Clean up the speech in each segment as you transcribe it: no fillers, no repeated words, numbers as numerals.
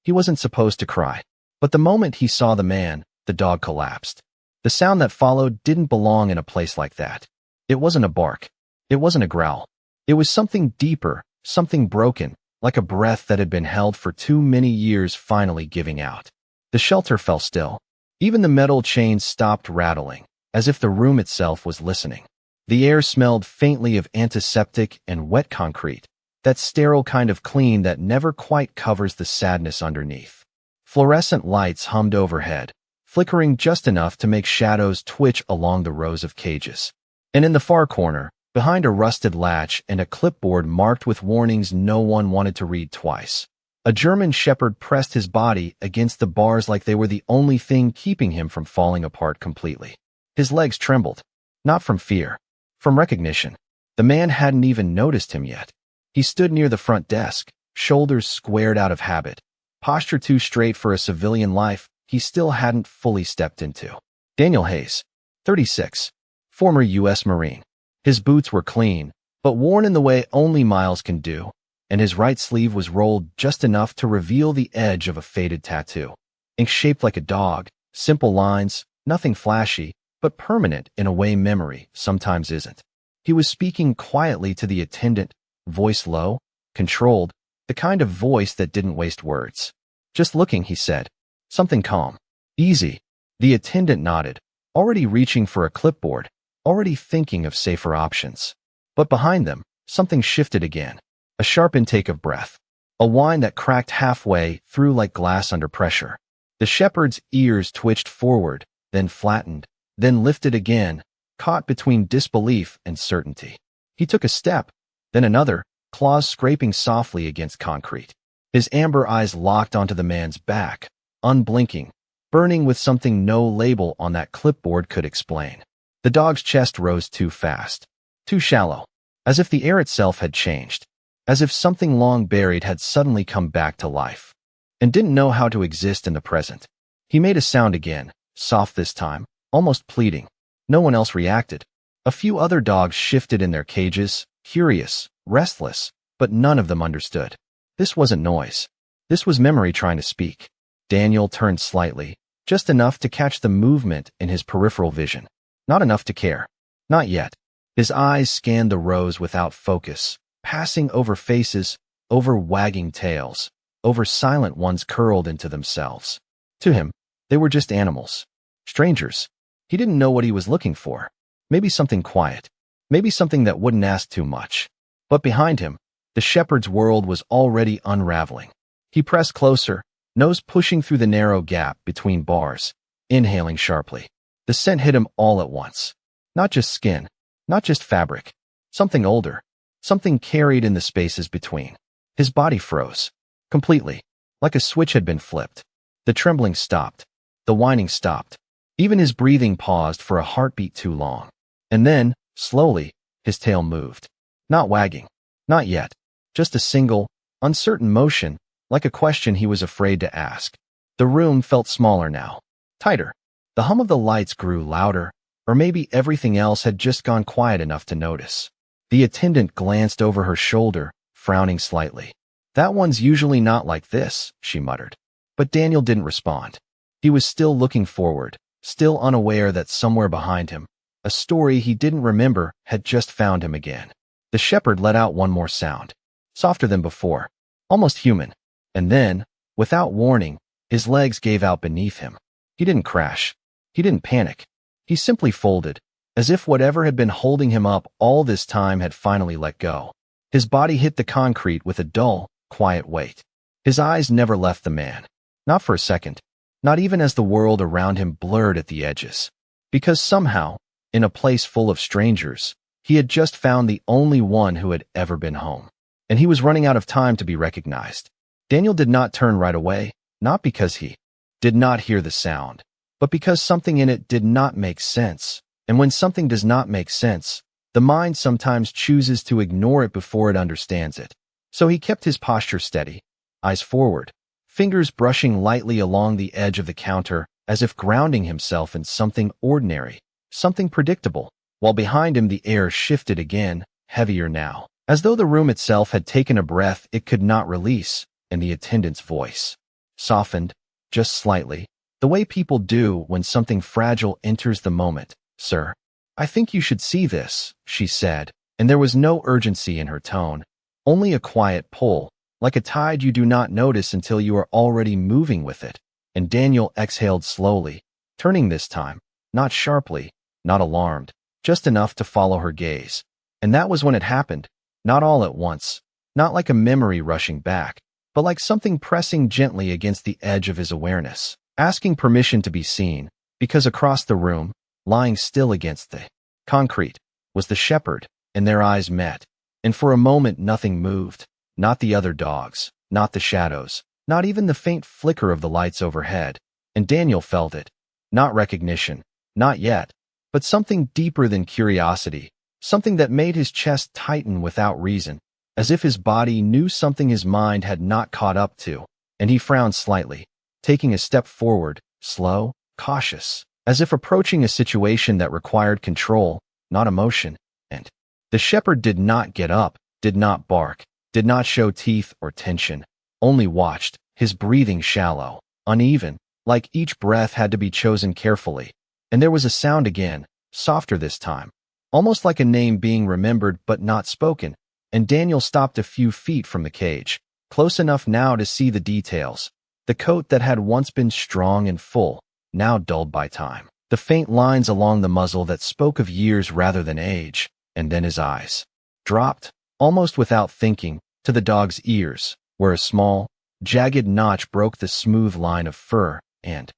He wasn't supposed to cry. But the moment he saw the man, the dog collapsed. The sound that followed didn't belong in a place like that. It wasn't a bark. It wasn't a growl. It was something deeper, something broken, like a breath that had been held for too many years finally giving out. The shelter fell still. Even the metal chains stopped rattling, as if the room itself was listening. The air smelled faintly of antiseptic and wet concrete, that sterile kind of clean that never quite covers the sadness underneath. Fluorescent lights hummed overhead, flickering just enough to make shadows twitch along the rows of cages. And in the far corner, behind a rusted latch and a clipboard marked with warnings no one wanted to read twice, a German shepherd pressed his body against the bars like they were the only thing keeping him from falling apart completely. His legs trembled, not from fear, from recognition. The man hadn't even noticed him yet. He stood near the front desk, shoulders squared out of habit, posture too straight for a civilian life he still hadn't fully stepped into. Daniel Hayes, 36, former U.S. Marine. His boots were clean, but worn in the way only Miles can do, and his right sleeve was rolled just enough to reveal the edge of a faded tattoo. Ink-shaped like a dog, simple lines, nothing flashy, but permanent in a way memory sometimes isn't. He was speaking quietly to the attendant, voice low, controlled, the kind of voice that didn't waste words. Just looking, he said. Something calm. Easy. The attendant nodded, already reaching for a clipboard, already thinking of safer options. But behind them, something shifted again. A sharp intake of breath. A whine that cracked halfway through like glass under pressure. The shepherd's ears twitched forward, then flattened, then lifted again, caught between disbelief and certainty. He took a step, then another, claws scraping softly against concrete. His amber eyes locked onto the man's back, unblinking, burning with something no label on that clipboard could explain. The dog's chest rose too fast, too shallow, as if the air itself had changed, as if something long buried had suddenly come back to life, and didn't know how to exist in the present. He made a sound again, soft this time, almost pleading. No one else reacted. A few other dogs shifted in their cages, curious, restless, but none of them understood. This wasn't noise. This was memory trying to speak. Daniel turned slightly, just enough to catch the movement in his peripheral vision. Not enough to care. Not yet. His eyes scanned the rows without focus, passing over faces, over wagging tails, over silent ones curled into themselves. To him, they were just animals. Strangers. He didn't know what he was looking for. Maybe something quiet. Maybe something that wouldn't ask too much. But behind him, the shepherd's world was already unraveling. He pressed closer, nose pushing through the narrow gap between bars, inhaling sharply. The scent hit him all at once. Not just skin, not just fabric. Something older. Something carried in the spaces between. His body froze. Completely. Like a switch had been flipped. The trembling stopped. The whining stopped. Even his breathing paused for a heartbeat too long. And then, slowly, his tail moved. Not wagging. Not yet. Just a single, uncertain motion, like a question he was afraid to ask. The room felt smaller now. Tighter. The hum of the lights grew louder, or maybe everything else had just gone quiet enough to notice. The attendant glanced over her shoulder, frowning slightly. That one's usually not like this, she muttered. But Daniel didn't respond. He was still looking forward, still unaware that somewhere behind him, a story he didn't remember had just found him again. The shepherd let out one more sound, softer than before, almost human. And then, without warning, his legs gave out beneath him. He didn't crash. He didn't panic. He simply folded, as if whatever had been holding him up all this time had finally let go. His body hit the concrete with a dull, quiet weight. His eyes never left the man. Not for a second. Not even as the world around him blurred at the edges. Because somehow, in a place full of strangers, he had just found the only one who had ever been home. And he was running out of time to be recognized. Daniel did not turn right away, not because he did not hear the sound, but because something in it did not make sense. And when something does not make sense, the mind sometimes chooses to ignore it before it understands it. So he kept his posture steady, eyes forward, fingers brushing lightly along the edge of the counter as if grounding himself in something ordinary, something predictable, while behind him the air shifted again, heavier now, as though the room itself had taken a breath it could not release, and the attendant's voice softened, just slightly, the way people do when something fragile enters the moment. "Sir, I think you should see this," she said, and there was no urgency in her tone, only a quiet pull, like a tide you do not notice until you are already moving with it. And Daniel exhaled slowly, turning this time, not sharply, not alarmed, just enough to follow her gaze. And that was when it happened, not all at once, not like a memory rushing back, but like something pressing gently against the edge of his awareness, asking permission to be seen, because across the room, lying still against the concrete, was the shepherd, and their eyes met. And for a moment nothing moved, not the other dogs, not the shadows, not even the faint flicker of the lights overhead. And Daniel felt it. Not recognition, not yet, but something deeper than curiosity, something that made his chest tighten without reason, as if his body knew something his mind had not caught up to. And he frowned slightly, taking a step forward, slow, cautious, as if approaching a situation that required control, not emotion. And the shepherd did not get up, did not bark, did not show teeth or tension, only watched, his breathing shallow, uneven, like each breath had to be chosen carefully. And there was a sound again, softer this time, almost like a name being remembered but not spoken. And Daniel stopped a few feet from the cage, close enough now to see the details. The coat that had once been strong and full, now dulled by time. The faint lines along the muzzle that spoke of years rather than age. And then his eyes dropped, almost without thinking, to the dog's ears, where a small, jagged notch broke the smooth line of fur, and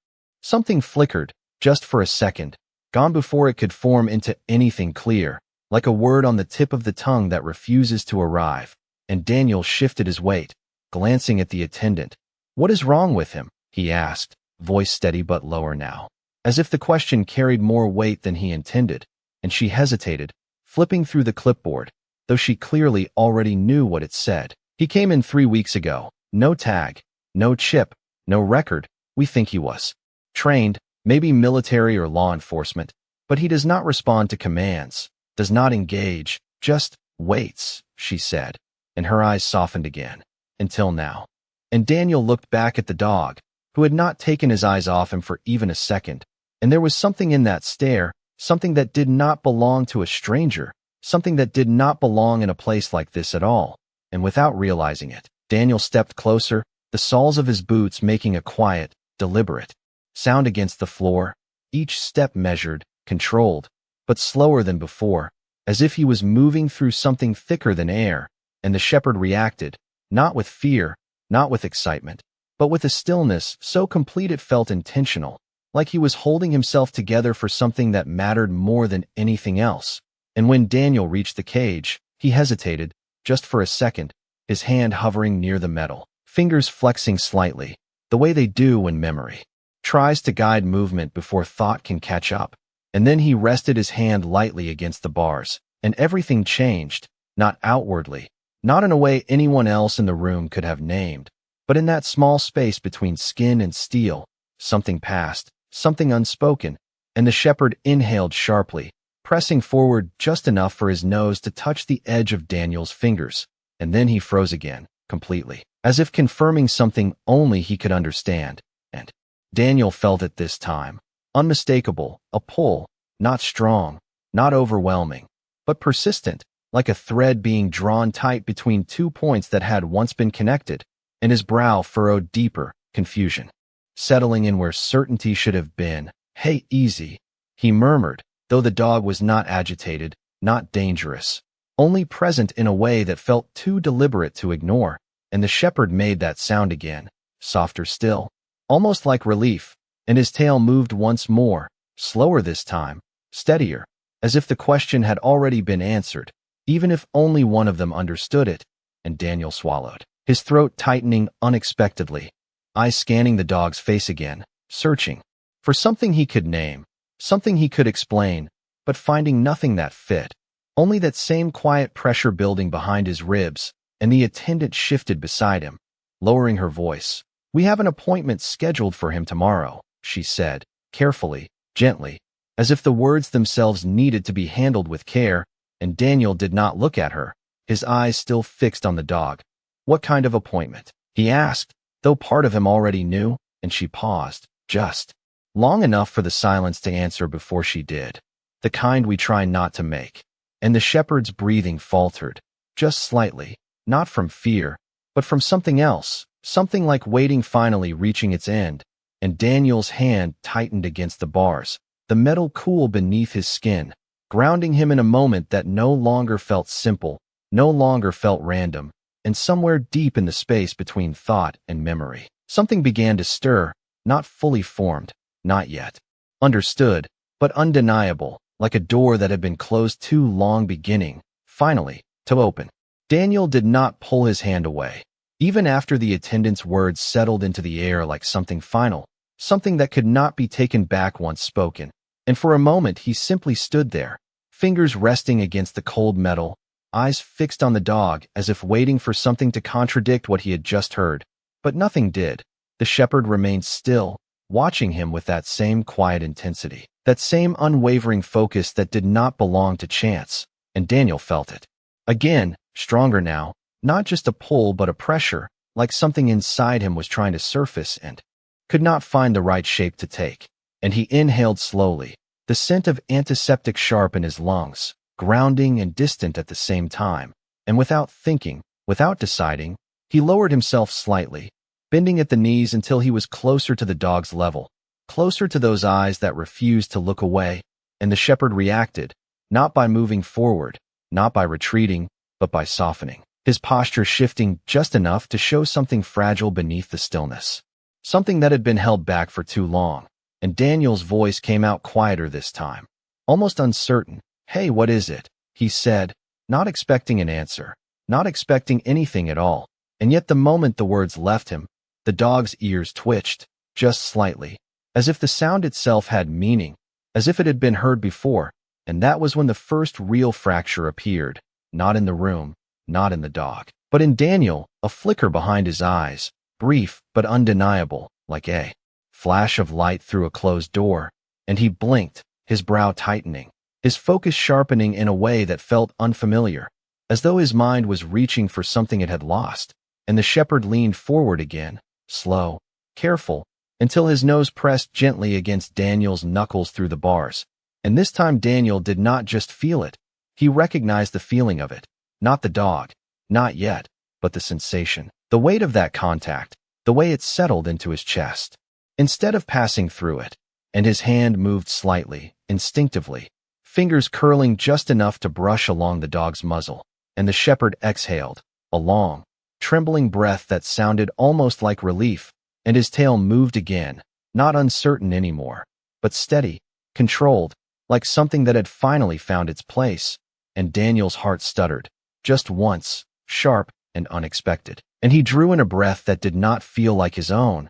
something flickered, just for a second, gone before it could form into anything clear, like a word on the tip of the tongue that refuses to arrive. And Daniel shifted his weight, glancing at the attendant. "What is wrong with him?" he asked, voice steady but lower now, as if the question carried more weight than he intended. And she hesitated, flipping through the clipboard, though she clearly already knew what it said. "He came in 3 weeks ago. No tag, no chip, no record. We think he was trained, maybe military or law enforcement, but he does not respond to commands, does not engage, just waits," she said, and her eyes softened again. "Until now." And Daniel looked back at the dog, who had not taken his eyes off him for even a second, and there was something in that stare, something that did not belong to a stranger, something that did not belong in a place like this at all. And without realizing it, Daniel stepped closer, the soles of his boots making a quiet, deliberate sound against the floor, each step measured, controlled, but slower than before, as if he was moving through something thicker than air. And the shepherd reacted, not with fear, not with excitement, but with a stillness so complete it felt intentional, like he was holding himself together for something that mattered more than anything else. And when Daniel reached the cage, he hesitated, just for a second, his hand hovering near the metal, fingers flexing slightly, the way they do when memory tries to guide movement before thought can catch up. And then he rested his hand lightly against the bars, and everything changed, not outwardly, not in a way anyone else in the room could have named, but in that small space between skin and steel, something passed, something unspoken. And the shepherd inhaled sharply, pressing forward just enough for his nose to touch the edge of Daniel's fingers. And then he froze again, completely, as if confirming something only he could understand. And Daniel felt it this time. Unmistakable, a pull, not strong, not overwhelming, but persistent, like a thread being drawn tight between 2 points that had once been connected. And his brow furrowed deeper, confusion settling in where certainty should have been. "Hey, easy," he murmured, though the dog was not agitated, not dangerous, only present in a way that felt too deliberate to ignore. And the shepherd made that sound again, softer still, almost like relief, and his tail moved once more, slower this time, steadier, as if the question had already been answered, even if only one of them understood it. And Daniel swallowed, his throat tightening unexpectedly, eyes scanning the dog's face again, searching for something he could name, something he could explain, but finding nothing that fit, only that same quiet pressure building behind his ribs. And the attendant shifted beside him, lowering her voice. "We have an appointment scheduled for him tomorrow," she said, carefully, gently, as if the words themselves needed to be handled with care. And Daniel did not look at her, his eyes still fixed on the dog. "What kind of appointment?" he asked, though part of him already knew, and she paused, just long enough for the silence to answer before she did. The kind we try not to make. And the shepherd's breathing faltered, just slightly, not from fear, but from something else, something like waiting finally reaching its end. And Daniel's hand tightened against the bars, the metal cool beneath his skin, grounding him in a moment that no longer felt simple, no longer felt random, and somewhere deep in the space between thought and memory, something began to stir, not fully formed, not yet understood, but undeniable, like a door that had been closed too long beginning, finally, to open. Daniel did not pull his hand away, even after the attendant's words settled into the air like something final, something that could not be taken back once spoken. And for a moment he simply stood there, fingers resting against the cold metal, eyes fixed on the dog as if waiting for something to contradict what he had just heard. But nothing did. The shepherd remained still, watching him with that same quiet intensity, that same unwavering focus that did not belong to chance, and Daniel felt it. Again, stronger now, not just a pull but a pressure, like something inside him was trying to surface and could not find the right shape to take. And he inhaled slowly, the scent of antiseptic sharp in his lungs, grounding and distant at the same time, and without thinking, without deciding, he lowered himself slightly, bending at the knees until he was closer to the dog's level, closer to those eyes that refused to look away, and the shepherd reacted, not by moving forward, not by retreating, but by softening, his posture shifting just enough to show something fragile beneath the stillness, something that had been held back for too long. And Daniel's voice came out quieter this time, almost uncertain. "Hey, what is it?" he said, not expecting an answer, not expecting anything at all. And yet the moment the words left him, the dog's ears twitched, just slightly, as if the sound itself had meaning, as if it had been heard before. And that was when the first real fracture appeared, not in the room, not in the dog, but in Daniel, a flicker behind his eyes, brief but undeniable, like a flash of light through a closed door. And he blinked, his brow tightening, his focus sharpening in a way that felt unfamiliar, as though his mind was reaching for something it had lost. And the shepherd leaned forward again, slow, careful, until his nose pressed gently against Daniel's knuckles through the bars. And this time Daniel did not just feel it, he recognized the feeling of it, not the dog, not yet, but the sensation, the weight of that contact, the way it settled into his chest, instead of passing through it. And his hand moved slightly, instinctively, fingers curling just enough to brush along the dog's muzzle. And the shepherd exhaled, a long, trembling breath that sounded almost like relief, and his tail moved again, not uncertain anymore, but steady, controlled, like something that had finally found its place. And Daniel's heart stuttered, just once, sharp and unexpected, and he drew in a breath that did not feel like his own.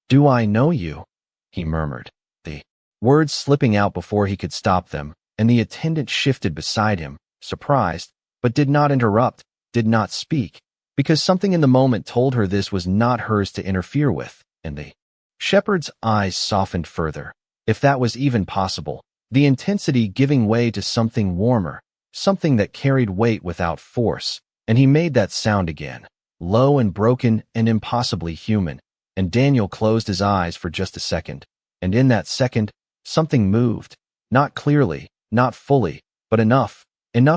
"Do I know you?" he murmured, the words slipping out before he could stop them, and the attendant shifted beside him, surprised, but did not interrupt, did not speak, because something in the moment told her this was not hers to interfere with. And the shepherd's eyes softened further, if that was even possible, the intensity giving way to something warmer, something that carried weight without force. And he made that sound again, low and broken and impossibly human. And Daniel closed his eyes for just a second, and in that second, something moved, not clearly, not fully, but enough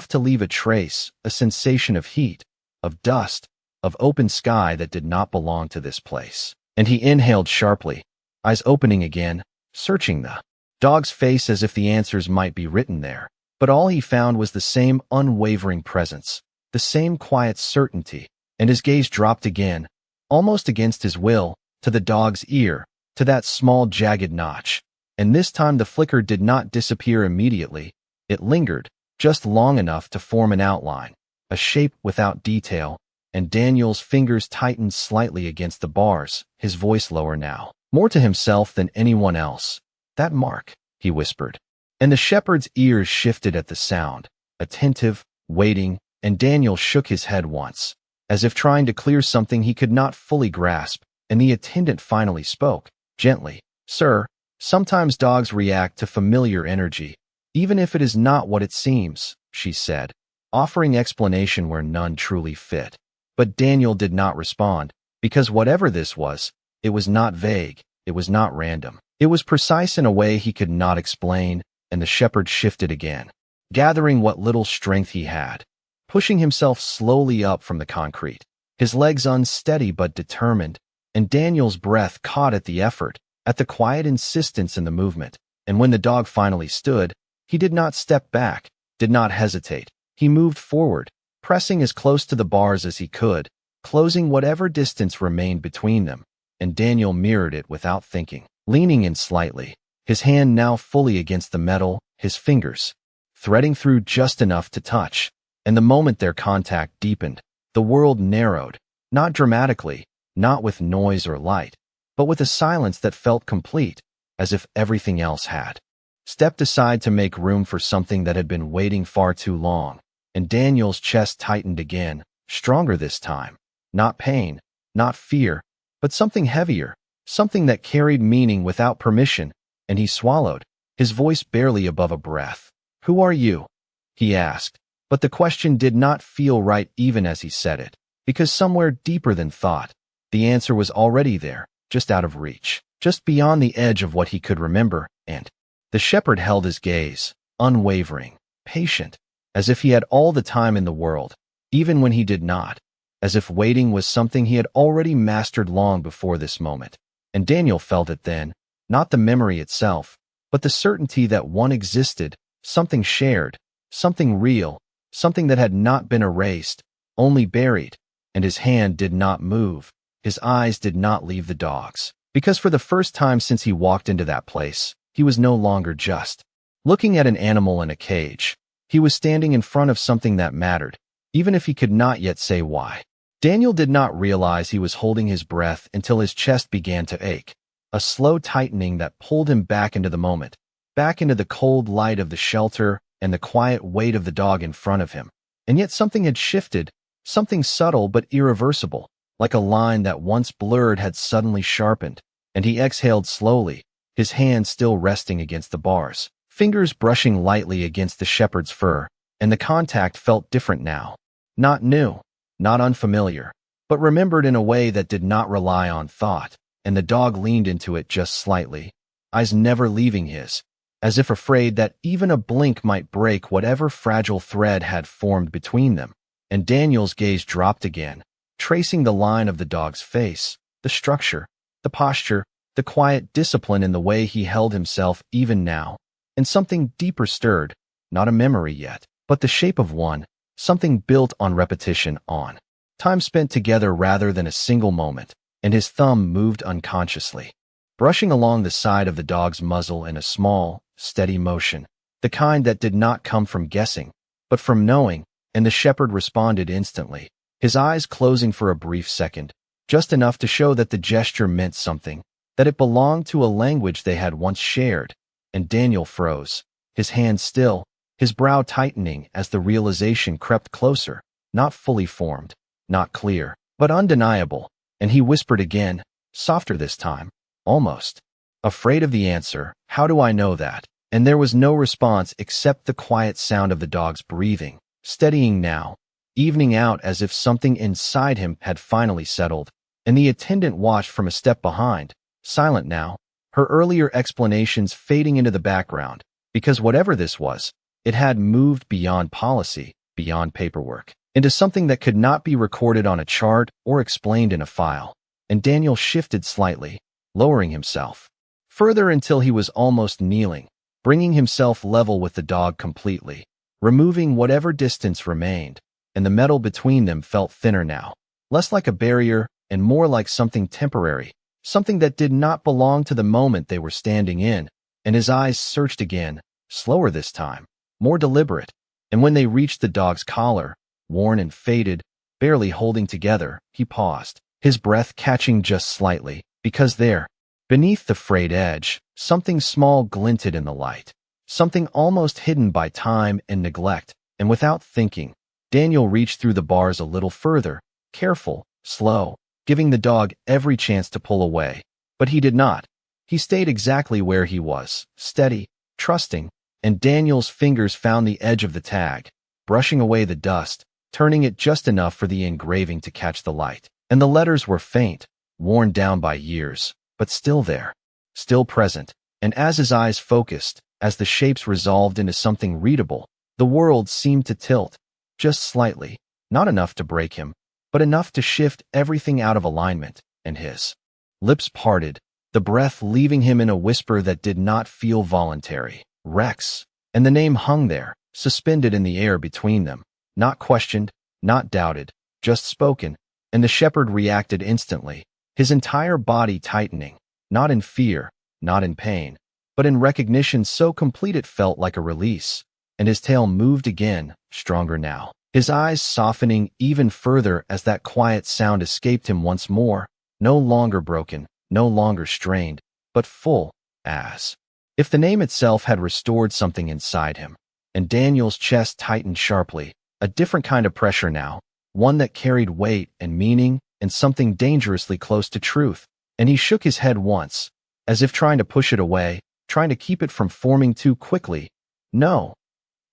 to leave a trace, a sensation of heat, of dust, of open sky that did not belong to this place. And he inhaled sharply, eyes opening again, searching the dog's face as if the answers might be written there. But all he found was the same unwavering presence, the same quiet certainty, and his gaze dropped again, almost against his will, to the dog's ear, to that small jagged notch. And this time the flicker did not disappear immediately. It lingered, just long enough to form an outline, a shape without detail, and Daniel's fingers tightened slightly against the bars, his voice lower now, more to himself than anyone else. "That mark," he whispered. And the shepherd's ears shifted at the sound, attentive, waiting, and Daniel shook his head once, as if trying to clear something he could not fully grasp, and the attendant finally spoke, gently. "Sir, sometimes dogs react to familiar energy, even if it is not what it seems," she said, offering explanation where none truly fit. But Daniel did not respond. Because whatever this was, it was not vague, it was not random. It was precise in a way he could not explain, and the shepherd shifted again, gathering what little strength he had, pushing himself slowly up from the concrete, his legs unsteady but determined, and Daniel's breath caught at the effort, at the quiet insistence in the movement. And when the dog finally stood, he did not step back, did not hesitate. He moved forward, pressing as close to the bars as he could, closing whatever distance remained between them, and Daniel mirrored it without thinking, leaning in slightly, his hand now fully against the metal, his fingers threading through just enough to touch. And the moment their contact deepened, the world narrowed, not dramatically, not with noise or light, but with a silence that felt complete, as if everything else had stepped aside to make room for something that had been waiting far too long. And Daniel's chest tightened again, stronger this time. Not pain, not fear, but something heavier, something that carried meaning without permission, and he swallowed, his voice barely above a breath. "Who are you?" he asked. But the question did not feel right even as he said it, because somewhere deeper than thought, the answer was already there, just out of reach, just beyond the edge of what he could remember. And the shepherd held his gaze, unwavering, patient, as if he had all the time in the world, even when he did not, as if waiting was something he had already mastered long before this moment. And Daniel felt it then, not the memory itself, but the certainty that one existed, something shared, something real, something that had not been erased, only buried. And his hand did not move, his eyes did not leave the dog's, because for the first time since he walked into that place, he was no longer just looking at an animal in a cage. He was standing in front of something that mattered, even if he could not yet say why. Daniel did not realize he was holding his breath until his chest began to ache, a slow tightening that pulled him back into the moment, back into the cold light of the shelter and the quiet weight of the dog in front of him. And yet something had shifted, something subtle but irreversible, like a line that once blurred had suddenly sharpened, and he exhaled slowly, his hand still resting against the bars, fingers brushing lightly against the shepherd's fur, and the contact felt different now. Not new, not unfamiliar, but remembered in a way that did not rely on thought, and the dog leaned into it just slightly, eyes never leaving his, as if afraid that even a blink might break whatever fragile thread had formed between them. And Daniel's gaze dropped again, tracing the line of the dog's face, the structure, the posture, the quiet discipline in the way he held himself even now. And something deeper stirred, not a memory yet, but the shape of one, something built on repetition, on time spent together rather than a single moment. And his thumb moved unconsciously, brushing along the side of the dog's muzzle in a small, steady motion, the kind that did not come from guessing, but from knowing. And the shepherd responded instantly, his eyes closing for a brief second, just enough to show that the gesture meant something, that it belonged to a language they had once shared. And Daniel froze, his hand still, his brow tightening as the realization crept closer, not fully formed, not clear, but undeniable. And he whispered again, softer this time, almost afraid of the answer, "How do I know that?" And there was no response except the quiet sound of the dog's breathing, steadying now, evening out as if something inside him had finally settled. And the attendant watched from a step behind, silent now, her earlier explanations fading into the background, because whatever this was, it had moved beyond policy, beyond paperwork, into something that could not be recorded on a chart or explained in a file. And Daniel shifted slightly, lowering himself further until he was almost kneeling, bringing himself level with the dog completely, removing whatever distance remained. And the metal between them felt thinner now, less like a barrier and more like something temporary, something that did not belong to the moment they were standing in. And his eyes searched again, slower this time, more deliberate. And when they reached the dog's collar, worn and faded, barely holding together, he paused, his breath catching just slightly, because there, beneath the frayed edge, something small glinted in the light, something almost hidden by time and neglect. And without thinking, Daniel reached through the bars a little further, careful, slow, giving the dog every chance to pull away. But he did not. He stayed exactly where he was, steady, trusting, and Daniel's fingers found the edge of the tag, brushing away the dust, turning it just enough for the engraving to catch the light. And the letters were faint, worn down by years, but still there, still present. And as his eyes focused, as the shapes resolved into something readable, the world seemed to tilt, just slightly, not enough to break him, but enough to shift everything out of alignment, and his lips parted, the breath leaving him in a whisper that did not feel voluntary. Rex. And the name hung there, suspended in the air between them, not questioned, not doubted, just spoken, and the shepherd reacted instantly, his entire body tightening, not in fear, not in pain, but in recognition so complete it felt like a release, and his tail moved again, stronger now, his eyes softening even further as that quiet sound escaped him once more, no longer broken, no longer strained, but full, as if the name itself had restored something inside him. And Daniel's chest tightened sharply, a different kind of pressure now, one that carried weight and meaning and something dangerously close to truth. And he shook his head once, as if trying to push it away, trying to keep it from forming too quickly. No,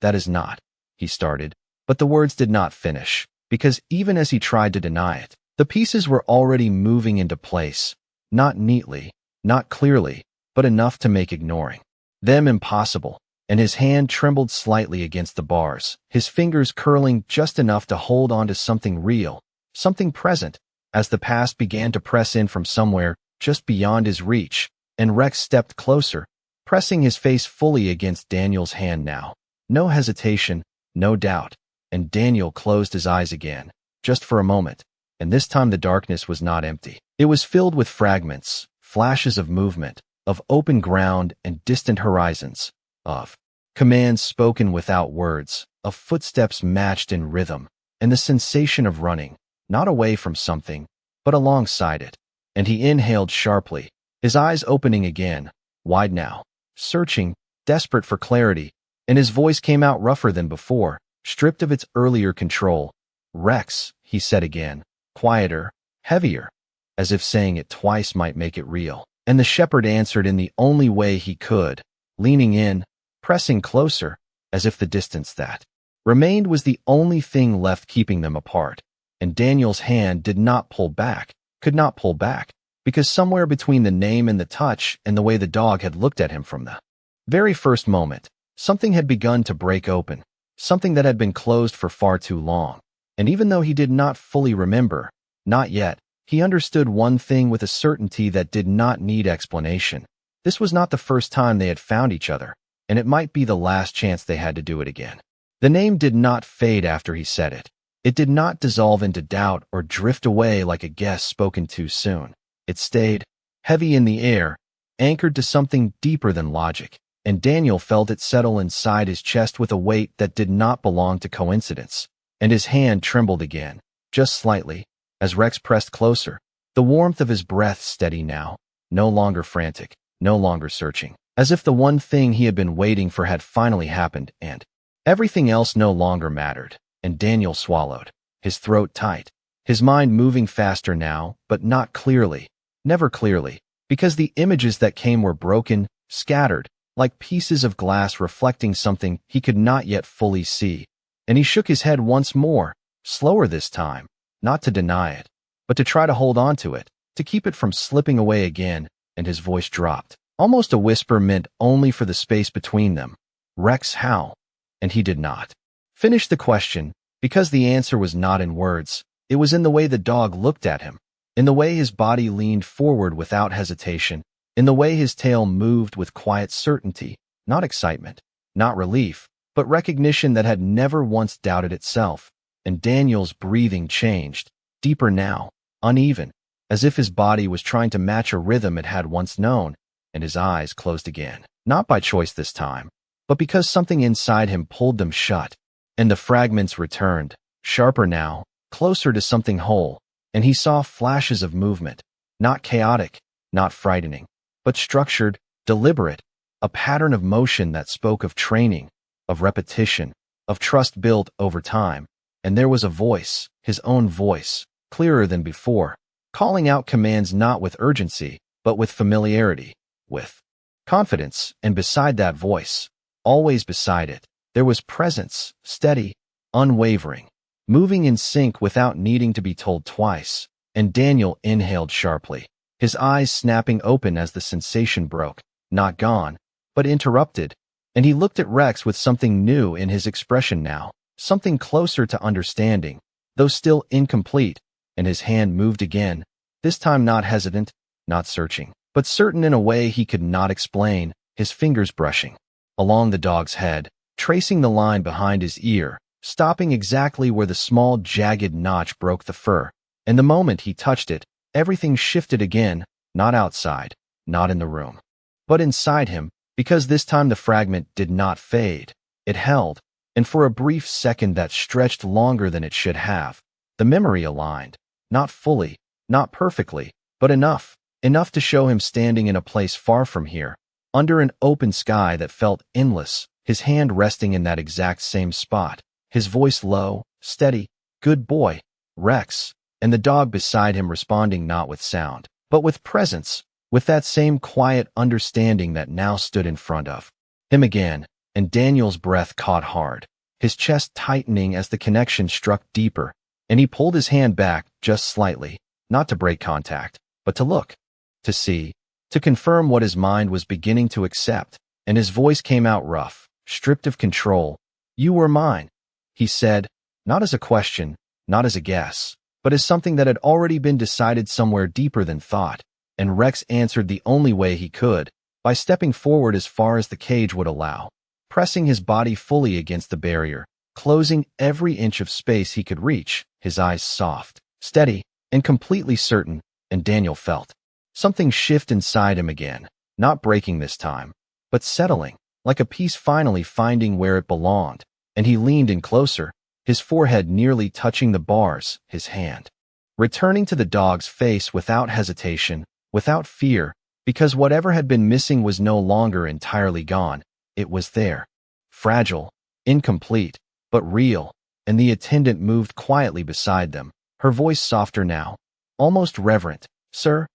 that is not, he started, but the words did not finish, because even as he tried to deny it, the pieces were already moving into place, not neatly, not clearly, but enough to make ignoring them impossible. And his hand trembled slightly against the bars, his fingers curling just enough to hold on to something real, something present, as the past began to press in from somewhere just beyond his reach. And Rex stepped closer, pressing his face fully against Daniel's hand now. No hesitation, no doubt. And Daniel closed his eyes again, just for a moment. And this time the darkness was not empty. It was filled with fragments, flashes of movement, of open ground and distant horizons, of commands spoken without words, of footsteps matched in rhythm, and the sensation of running, not away from something, but alongside it. And he inhaled sharply, his eyes opening again, wide now, searching, desperate for clarity, and his voice came out rougher than before, stripped of its earlier control. Rex, he said again, quieter, heavier, as if saying it twice might make it real. And the shepherd answered in the only way he could, leaning in, pressing closer, as if the distance that remained was the only thing left keeping them apart. And Daniel's hand did not pull back, could not pull back, because somewhere between the name and the touch and the way the dog had looked at him from the very first moment, something had begun to break open, something that had been closed for far too long. And even though he did not fully remember, not yet, he understood one thing with a certainty that did not need explanation. This was not the first time they had found each other, and it might be the last chance they had to do it again. The name did not fade after he said it. It did not dissolve into doubt or drift away like a guess spoken too soon. It stayed, heavy in the air, anchored to something deeper than logic, and Daniel felt it settle inside his chest with a weight that did not belong to coincidence. And his hand trembled again, just slightly, as Rex pressed closer, the warmth of his breath steady now, no longer frantic, no longer searching, as if the one thing he had been waiting for had finally happened, and everything else no longer mattered. And Daniel swallowed, his throat tight, his mind moving faster now, but not clearly, never clearly, because the images that came were broken, scattered, like pieces of glass reflecting something he could not yet fully see. And he shook his head once more, slower this time, not to deny it, but to try to hold on to it, to keep it from slipping away again, and his voice dropped, almost a whisper meant only for the space between them. Rex, how? And he did not finish the question, because the answer was not in words. It was in the way the dog looked at him, in the way his body leaned forward without hesitation, in the way his tail moved with quiet certainty, not excitement, not relief, but recognition that had never once doubted itself. And Daniel's breathing changed, deeper now, uneven, as if his body was trying to match a rhythm it had once known, and his eyes closed again, not by choice this time, but because something inside him pulled them shut. And the fragments returned, sharper now, closer to something whole, and he saw flashes of movement, not chaotic, not frightening, but structured, deliberate, a pattern of motion that spoke of training, of repetition, of trust built over time. And there was a voice, his own voice, clearer than before, calling out commands not with urgency, but with familiarity, with confidence. And beside that voice, always beside it, there was presence, steady, unwavering, moving in sync without needing to be told twice. and Daniel inhaled sharply, his eyes snapping open as the sensation broke, not gone, but interrupted, and he looked at Rex with something new in his expression now, something closer to understanding, though still incomplete, and his hand moved again, this time not hesitant, not searching, but certain in a way he could not explain, his fingers brushing along the dog's head, tracing the line behind his ear, stopping exactly where the small jagged notch broke the fur. And the moment he touched it, everything shifted again, not outside, not in the room, but inside him, because this time the fragment did not fade. It held, and for a brief second that stretched longer than it should have, the memory aligned, not fully, not perfectly, but enough to show him standing in a place far from here, under an open sky that felt endless, his hand resting in that exact same spot, his voice low, steady, "Good boy, Rex," and the dog beside him responding not with sound, but with presence, with that same quiet understanding that now stood in front of him again, and Daniel's breath caught hard, his chest tightening as the connection struck deeper, and he pulled his hand back just slightly, not to break contact, but to look, to see, to confirm what his mind was beginning to accept, and his voice came out rough, stripped of control. "You were mine," he said, not as a question, not as a guess, but as something that had already been decided somewhere deeper than thought, and Rex answered the only way he could, by stepping forward as far as the cage would allow, pressing his body fully against the barrier, closing every inch of space he could reach, his eyes soft, steady, and completely certain, and Daniel felt something shift inside him again, not breaking this time, but settling, like a piece finally finding where it belonged, and he leaned in closer, his forehead nearly touching the bars, his hand returning to the dog's face without hesitation, without fear, because whatever had been missing was no longer entirely gone. It was there, fragile, incomplete, but real, and the attendant moved quietly beside them, her voice softer now, almost reverent. "Sir,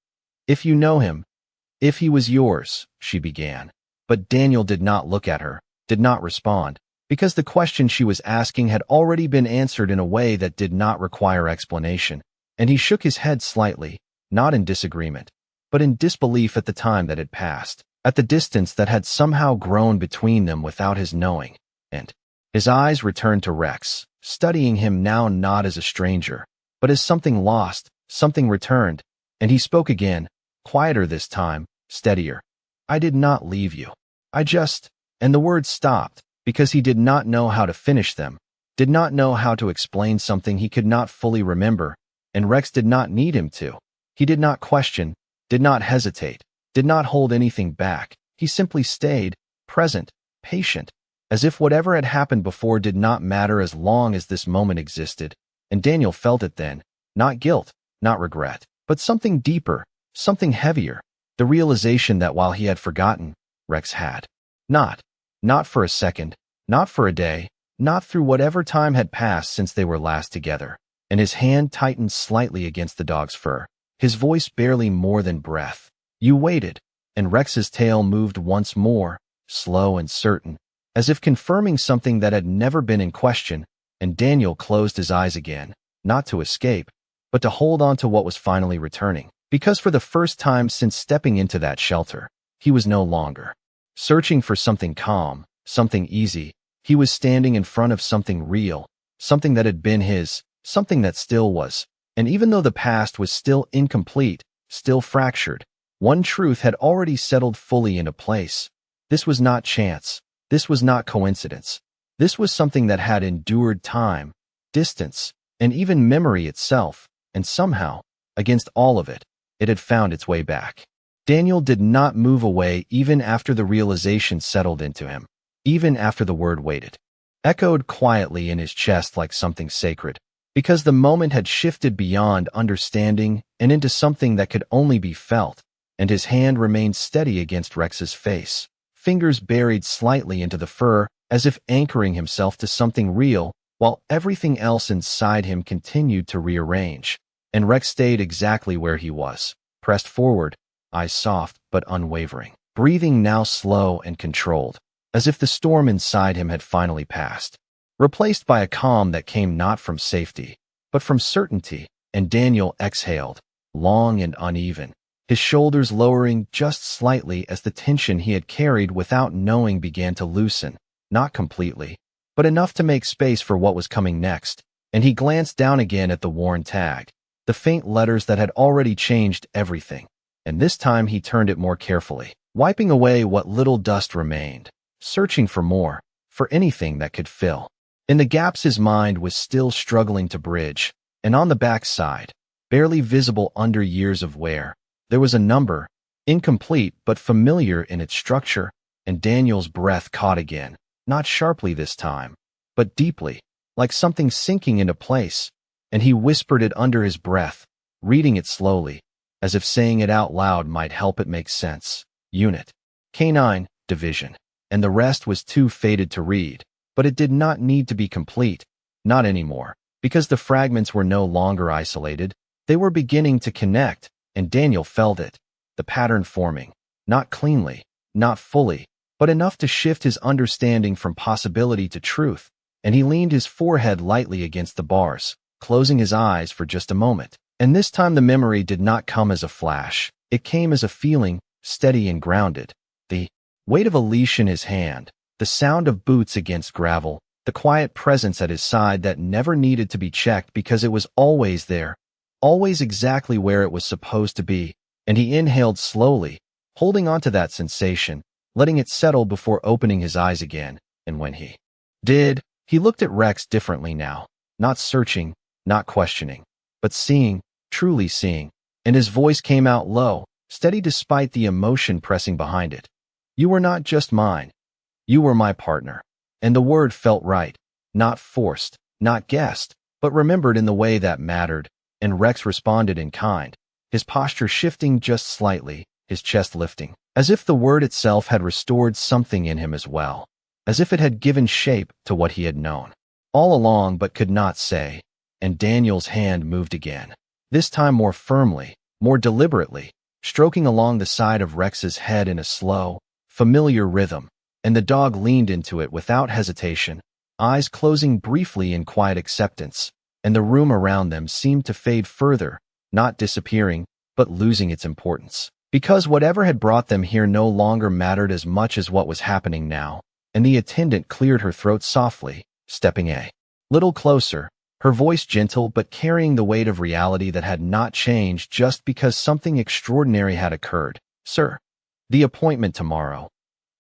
if you know him, if he was yours," she began. But Daniel did not look at her, did not respond, because the question she was asking had already been answered in a way that did not require explanation, and he shook his head slightly, not in disagreement, but in disbelief at the time that had passed, at the distance that had somehow grown between them without his knowing, and his eyes returned to Rex, studying him now not as a stranger, but as something lost, something returned, and he spoke again, quieter this time, steadier. "I did not leave you. I just," and the words stopped, because he did not know how to finish them, did not know how to explain something he could not fully remember, and Rex did not need him to. He did not question, did not hesitate, did not hold anything back. He simply stayed, present, patient, as if whatever had happened before did not matter as long as this moment existed, and Daniel felt it then, not guilt, not regret, but something deeper, something heavier, the realization that while he had forgotten, Rex had not for a second, not for a day, not through whatever time had passed since they were last together, and his hand tightened slightly against the dog's fur, his voice barely more than breath. "You waited," and Rex's tail moved once more, slow and certain, as if confirming something that had never been in question, and Daniel closed his eyes again, not to escape, but to hold on to what was finally returning, because for the first time since stepping into that shelter, he was no longer searching for something calm, something easy. He was standing in front of something real, something that had been his, something that still was, and even though the past was still incomplete, still fractured, one truth had already settled fully into place. This was not chance. This was not coincidence. This was something that had endured time, distance, and even memory itself, and somehow, against all of it, it had found its way back. Daniel did not move away even after the realization settled into him, even after the word waited echoed quietly in his chest like something sacred, because the moment had shifted beyond understanding and into something that could only be felt, and his hand remained steady against Rex's face, fingers buried slightly into the fur, as if anchoring himself to something real, while everything else inside him continued to rearrange, and Rex stayed exactly where he was, pressed forward, eyes soft but unwavering, breathing now slow and controlled, as if the storm inside him had finally passed, replaced by a calm that came not from safety, but from certainty, and Daniel exhaled, long and uneven, his shoulders lowering just slightly as the tension he had carried without knowing began to loosen, not completely, but enough to make space for what was coming next, and he glanced down again at the worn tag, the faint letters that had already changed everything, and this time he turned it more carefully, wiping away what little dust remained, searching for more, for anything that could fill. In the gaps his mind was still struggling to bridge, and on the back side, barely visible under years of wear, there was a number, incomplete but familiar in its structure, and Daniel's breath caught again, not sharply this time, but deeply, like something sinking into place, and he whispered it under his breath, reading it slowly, as if saying it out loud might help it make sense. Unit. K9, Division. And the rest was too faded to read, but it did not need to be complete, not anymore, because the fragments were no longer isolated, they were beginning to connect, and Daniel felt it, the pattern forming, not cleanly, not fully, but enough to shift his understanding from possibility to truth, and he leaned his forehead lightly against the bars, closing his eyes for just a moment. And this time the memory did not come as a flash, it came as a feeling, steady and grounded. The weight of a leash in his hand, the sound of boots against gravel, the quiet presence at his side that never needed to be checked because it was always there, always exactly where it was supposed to be, and he inhaled slowly, holding on to that sensation, letting it settle before opening his eyes again, and when he did, he looked at Rex differently now, not searching, not questioning, but seeing, truly seeing, and his voice came out low, steady despite the emotion pressing behind it. You were not just mine. You were my partner. And the word felt right, not forced, not guessed, but remembered in the way that mattered, and Rex responded in kind, his posture shifting just slightly, his chest lifting, as if the word itself had restored something in him as well, as if it had given shape to what he had known all along but could not say, and Daniel's hand moved again, this time more firmly, more deliberately, stroking along the side of Rex's head in a slow, familiar rhythm, and the dog leaned into it without hesitation, eyes closing briefly in quiet acceptance, and the room around them seemed to fade further, not disappearing, but losing its importance. Because whatever had brought them here no longer mattered as much as what was happening now, and the attendant cleared her throat softly, stepping a little closer, her voice gentle but carrying the weight of reality that had not changed just because something extraordinary had occurred. Sir, the appointment tomorrow.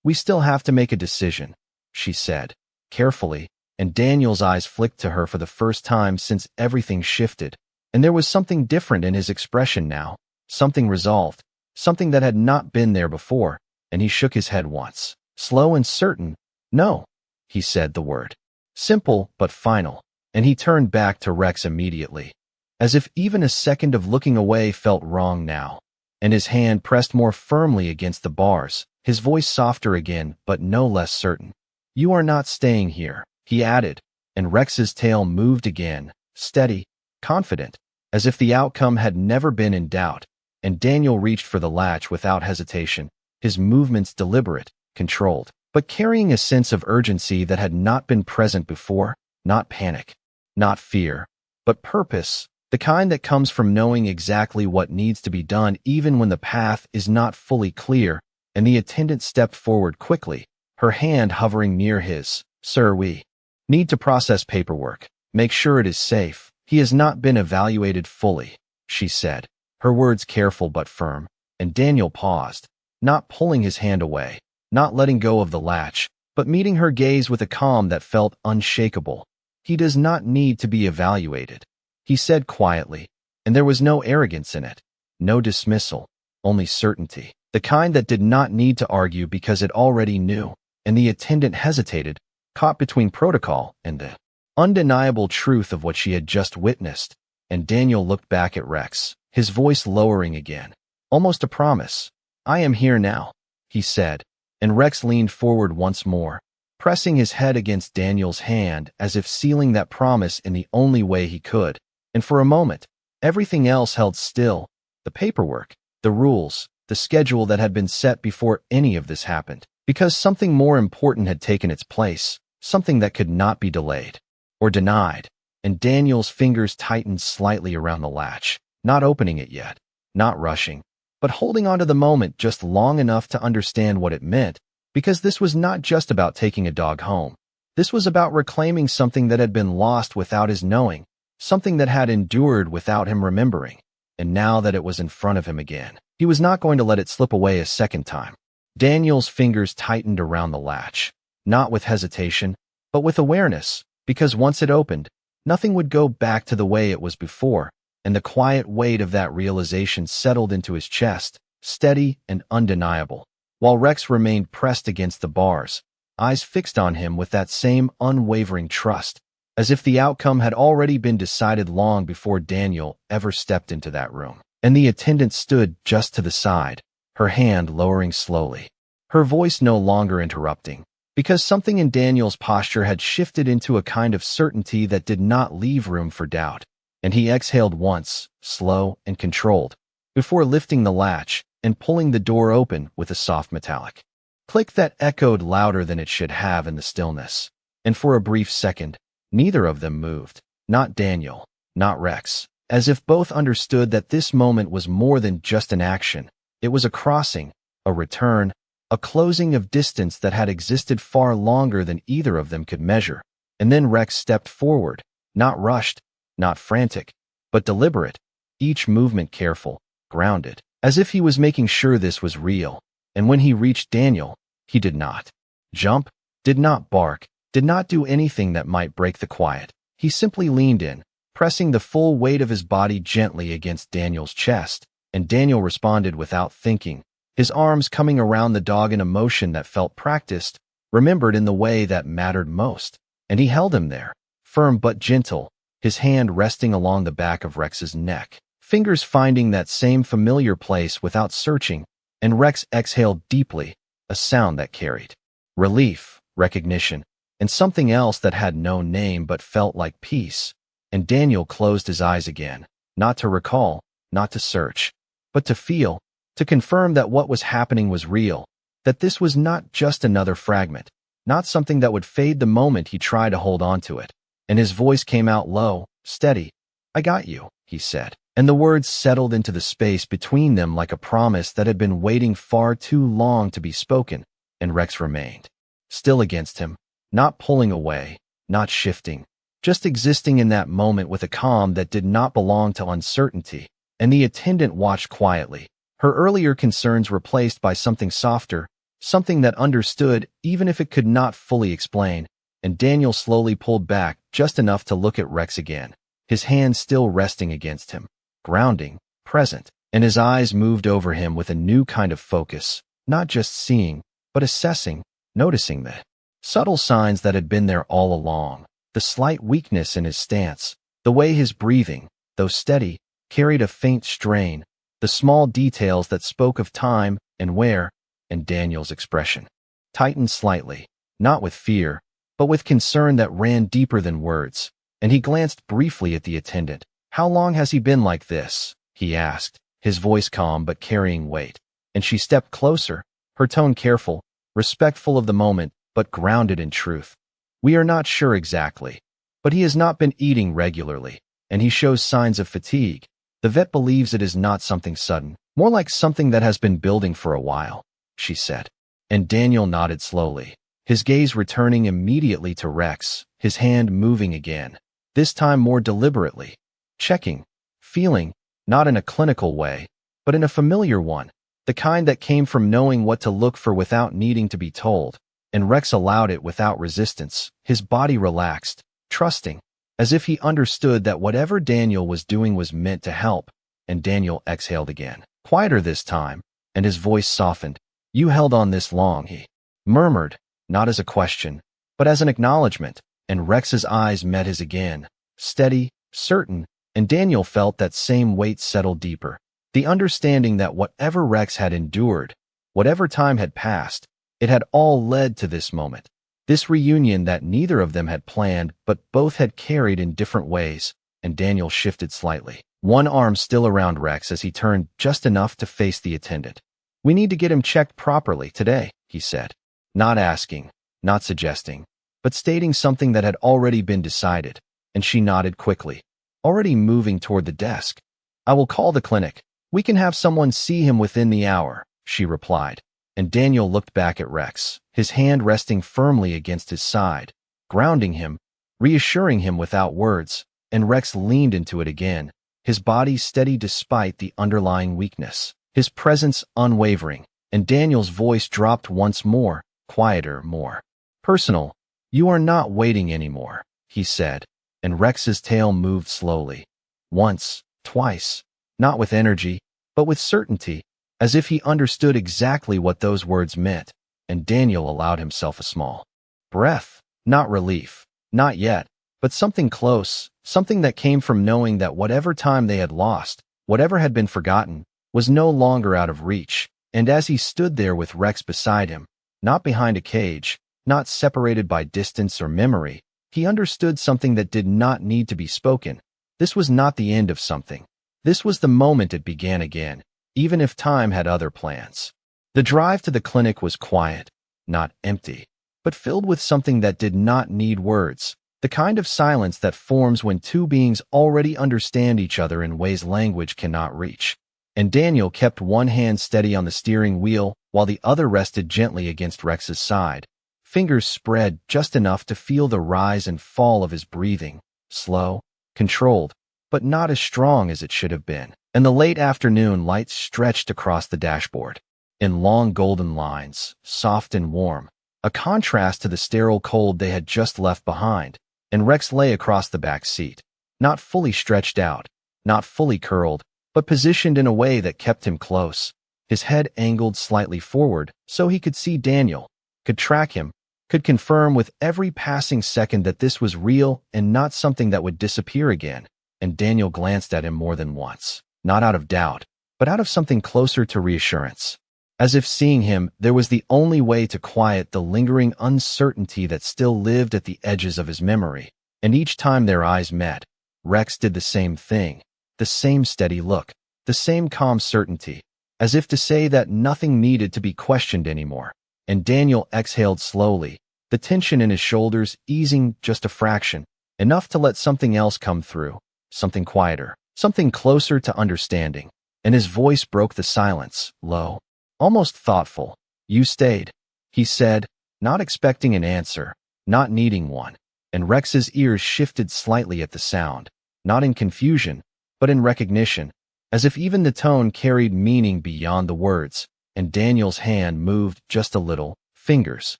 We still have to make a decision, she said, carefully, and Daniel's eyes flicked to her for the first time since everything shifted, and there was something different in his expression now, something resolved, something that had not been there before, and he shook his head once, slow and certain. No, he said the word. Simple but final, and he turned back to Rex immediately, as if even a second of looking away felt wrong now, and his hand pressed more firmly against the bars, his voice softer again but no less certain. You are not staying here, he added, and Rex's tail moved again, steady, confident, as if the outcome had never been in doubt, and Daniel reached for the latch without hesitation, his movements deliberate, controlled, but carrying a sense of urgency that had not been present before, not panic, not fear, but purpose, the kind that comes from knowing exactly what needs to be done even when the path is not fully clear, and the attendant stepped forward quickly, her hand hovering near his. Sir, we need to process paperwork, make sure it is safe. He has not been evaluated fully, she said, her words careful but firm, and Daniel paused, not pulling his hand away, not letting go of the latch, but meeting her gaze with a calm that felt unshakable. He does not need to be evaluated, he said quietly, and there was no arrogance in it, no dismissal, only certainty, the kind that did not need to argue because it already knew, and the attendant hesitated, caught between protocol and the undeniable truth of what she had just witnessed, and Daniel looked back at Rex, his voice lowering again, almost a promise. I am here now, he said, and Rex leaned forward once more, pressing his head against Daniel's hand as if sealing that promise in the only way he could, and for a moment, everything else held still, the paperwork, the rules, the schedule that had been set before any of this happened, because something more important had taken its place, something that could not be delayed or denied. and Daniel's fingers tightened slightly around the latch, not opening it yet, not rushing, but holding on to the moment just long enough to understand what it meant, because this was not just about taking a dog home. This was about reclaiming something that had been lost without his knowing, something that had endured without him remembering. And now that it was in front of him again, he was not going to let it slip away a second time. Daniel's fingers tightened around the latch, not with hesitation, but with awareness, because once it opened, nothing would go back to the way it was before, and the quiet weight of that realization settled into his chest, steady and undeniable, while Rex remained pressed against the bars, eyes fixed on him with that same unwavering trust, as if the outcome had already been decided long before Daniel ever stepped into that room. And the attendant stood just to the side, her hand lowering slowly, her voice no longer interrupting, because something in Daniel's posture had shifted into a kind of certainty that did not leave room for doubt. And he exhaled once, slow and controlled, before lifting the latch and pulling the door open with a soft metallic click that echoed louder than it should have in the stillness. And for a brief second, neither of them moved, not Daniel, not Rex, as if both understood that this moment was more than just an action. It was a crossing, a return, a closing of distance that had existed far longer than either of them could measure. And then Rex stepped forward, not rushed, not frantic, but deliberate, each movement careful, grounded, as if he was making sure this was real. And when he reached Daniel, he did not jump, did not bark, did not do anything that might break the quiet. He simply leaned in, pressing the full weight of his body gently against Daniel's chest, and Daniel responded without thinking, his arms coming around the dog in a motion that felt practiced, remembered in the way that mattered most. And he held him there, firm but gentle, his hand resting along the back of Rex's neck, fingers finding that same familiar place without searching, and Rex exhaled deeply, a sound that carried relief, recognition, and something else that had no name but felt like peace. And Daniel closed his eyes again, not to recall, not to search, but to feel, to confirm that what was happening was real, that this was not just another fragment, not something that would fade the moment he tried to hold on to it. And his voice came out low, steady. "I got you," he said. And the words settled into the space between them like a promise that had been waiting far too long to be spoken. And Rex remained, still against him, not pulling away, not shifting, just existing in that moment with a calm that did not belong to uncertainty. And the attendant watched quietly, her earlier concerns replaced by something softer, something that understood even if it could not fully explain. And Daniel slowly pulled back just enough to look at Rex again, his hand still resting against him, grounding, present, and his eyes moved over him with a new kind of focus, not just seeing, but assessing, noticing the subtle signs that had been there all along, the slight weakness in his stance, the way his breathing, though steady, carried a faint strain, the small details that spoke of time and where. And Daniel's expression tightened slightly, not with fear, but with concern that ran deeper than words. And he glanced briefly at the attendant. "How long has he been like this?" he asked, his voice calm but carrying weight. And she stepped closer, her tone careful, respectful of the moment, but grounded in truth. "We are not sure exactly, but he has not been eating regularly, and he shows signs of fatigue. The vet believes it is not something sudden, more like something that has been building for a while," she said. And Daniel nodded slowly, his gaze returning immediately to Rex, his hand moving again, this time more deliberately, checking, feeling, not in a clinical way, but in a familiar one, the kind that came from knowing what to look for without needing to be told. And Rex allowed it without resistance, his body relaxed, trusting, as if he understood that whatever Daniel was doing was meant to help. And Daniel exhaled again, quieter this time, and his voice softened. "You held on this long," he murmured, not as a question, but as an acknowledgement. And Rex's eyes met his again, steady, certain, and Daniel felt that same weight settle deeper, the understanding that whatever Rex had endured, whatever time had passed, it had all led to this moment, this reunion that neither of them had planned but both had carried in different ways. And Daniel shifted slightly, one arm still around Rex as he turned just enough to face the attendant. "We need to get him checked properly today," he said, not asking, not suggesting, but stating something that had already been decided. and she nodded quickly, already moving toward the desk. "I will call the clinic. We can have someone see him within the hour," she replied. And Daniel looked back at Rex, his hand resting firmly against his side, grounding him, reassuring him without words, and Rex leaned into it again, his body steady despite the underlying weakness, his presence unwavering, and Daniel's voice dropped once more, quieter, more personal. "You are not waiting anymore," he said, and Rex's tail moved slowly. Once, twice, not with energy, but with certainty, as if he understood exactly what those words meant, and Daniel allowed himself a small breath, not relief, not yet, but something close, something that came from knowing that whatever time they had lost, whatever had been forgotten, was no longer out of reach. And as he stood there with Rex beside him, not behind a cage, not separated by distance or memory, he understood something that did not need to be spoken. This was not the end of something. This was the moment it began again, even if time had other plans. The drive to the clinic was quiet, not empty, but filled with something that did not need words, the kind of silence that forms when two beings already understand each other in ways language cannot reach. And Daniel kept one hand steady on the steering wheel while the other rested gently against Rex's side, fingers spread just enough to feel the rise and fall of his breathing, slow, controlled, but not as strong as it should have been. And the late afternoon light stretched across the dashboard, in long golden lines, soft and warm, a contrast to the sterile cold they had just left behind, and Rex lay across the back seat, not fully stretched out, not fully curled, but positioned in a way that kept him close, his head angled slightly forward so he could see Daniel, could track him, could confirm with every passing second that this was real and not something that would disappear again. And Daniel glanced at him more than once, not out of doubt, but out of something closer to reassurance. As if seeing him, there was the only way to quiet the lingering uncertainty that still lived at the edges of his memory. And each time their eyes met, Rex did the same thing, the same steady look, the same calm certainty, as if to say that nothing needed to be questioned anymore. And Daniel exhaled slowly, the tension in his shoulders easing just a fraction, enough to let something else come through, something quieter, something closer to understanding. And his voice broke the silence, low, almost thoughtful. "You stayed," he said, not expecting an answer, not needing one. And Rex's ears shifted slightly at the sound, not in confusion, but in recognition, as if even the tone carried meaning beyond the words. And Daniel's hand moved just a little, fingers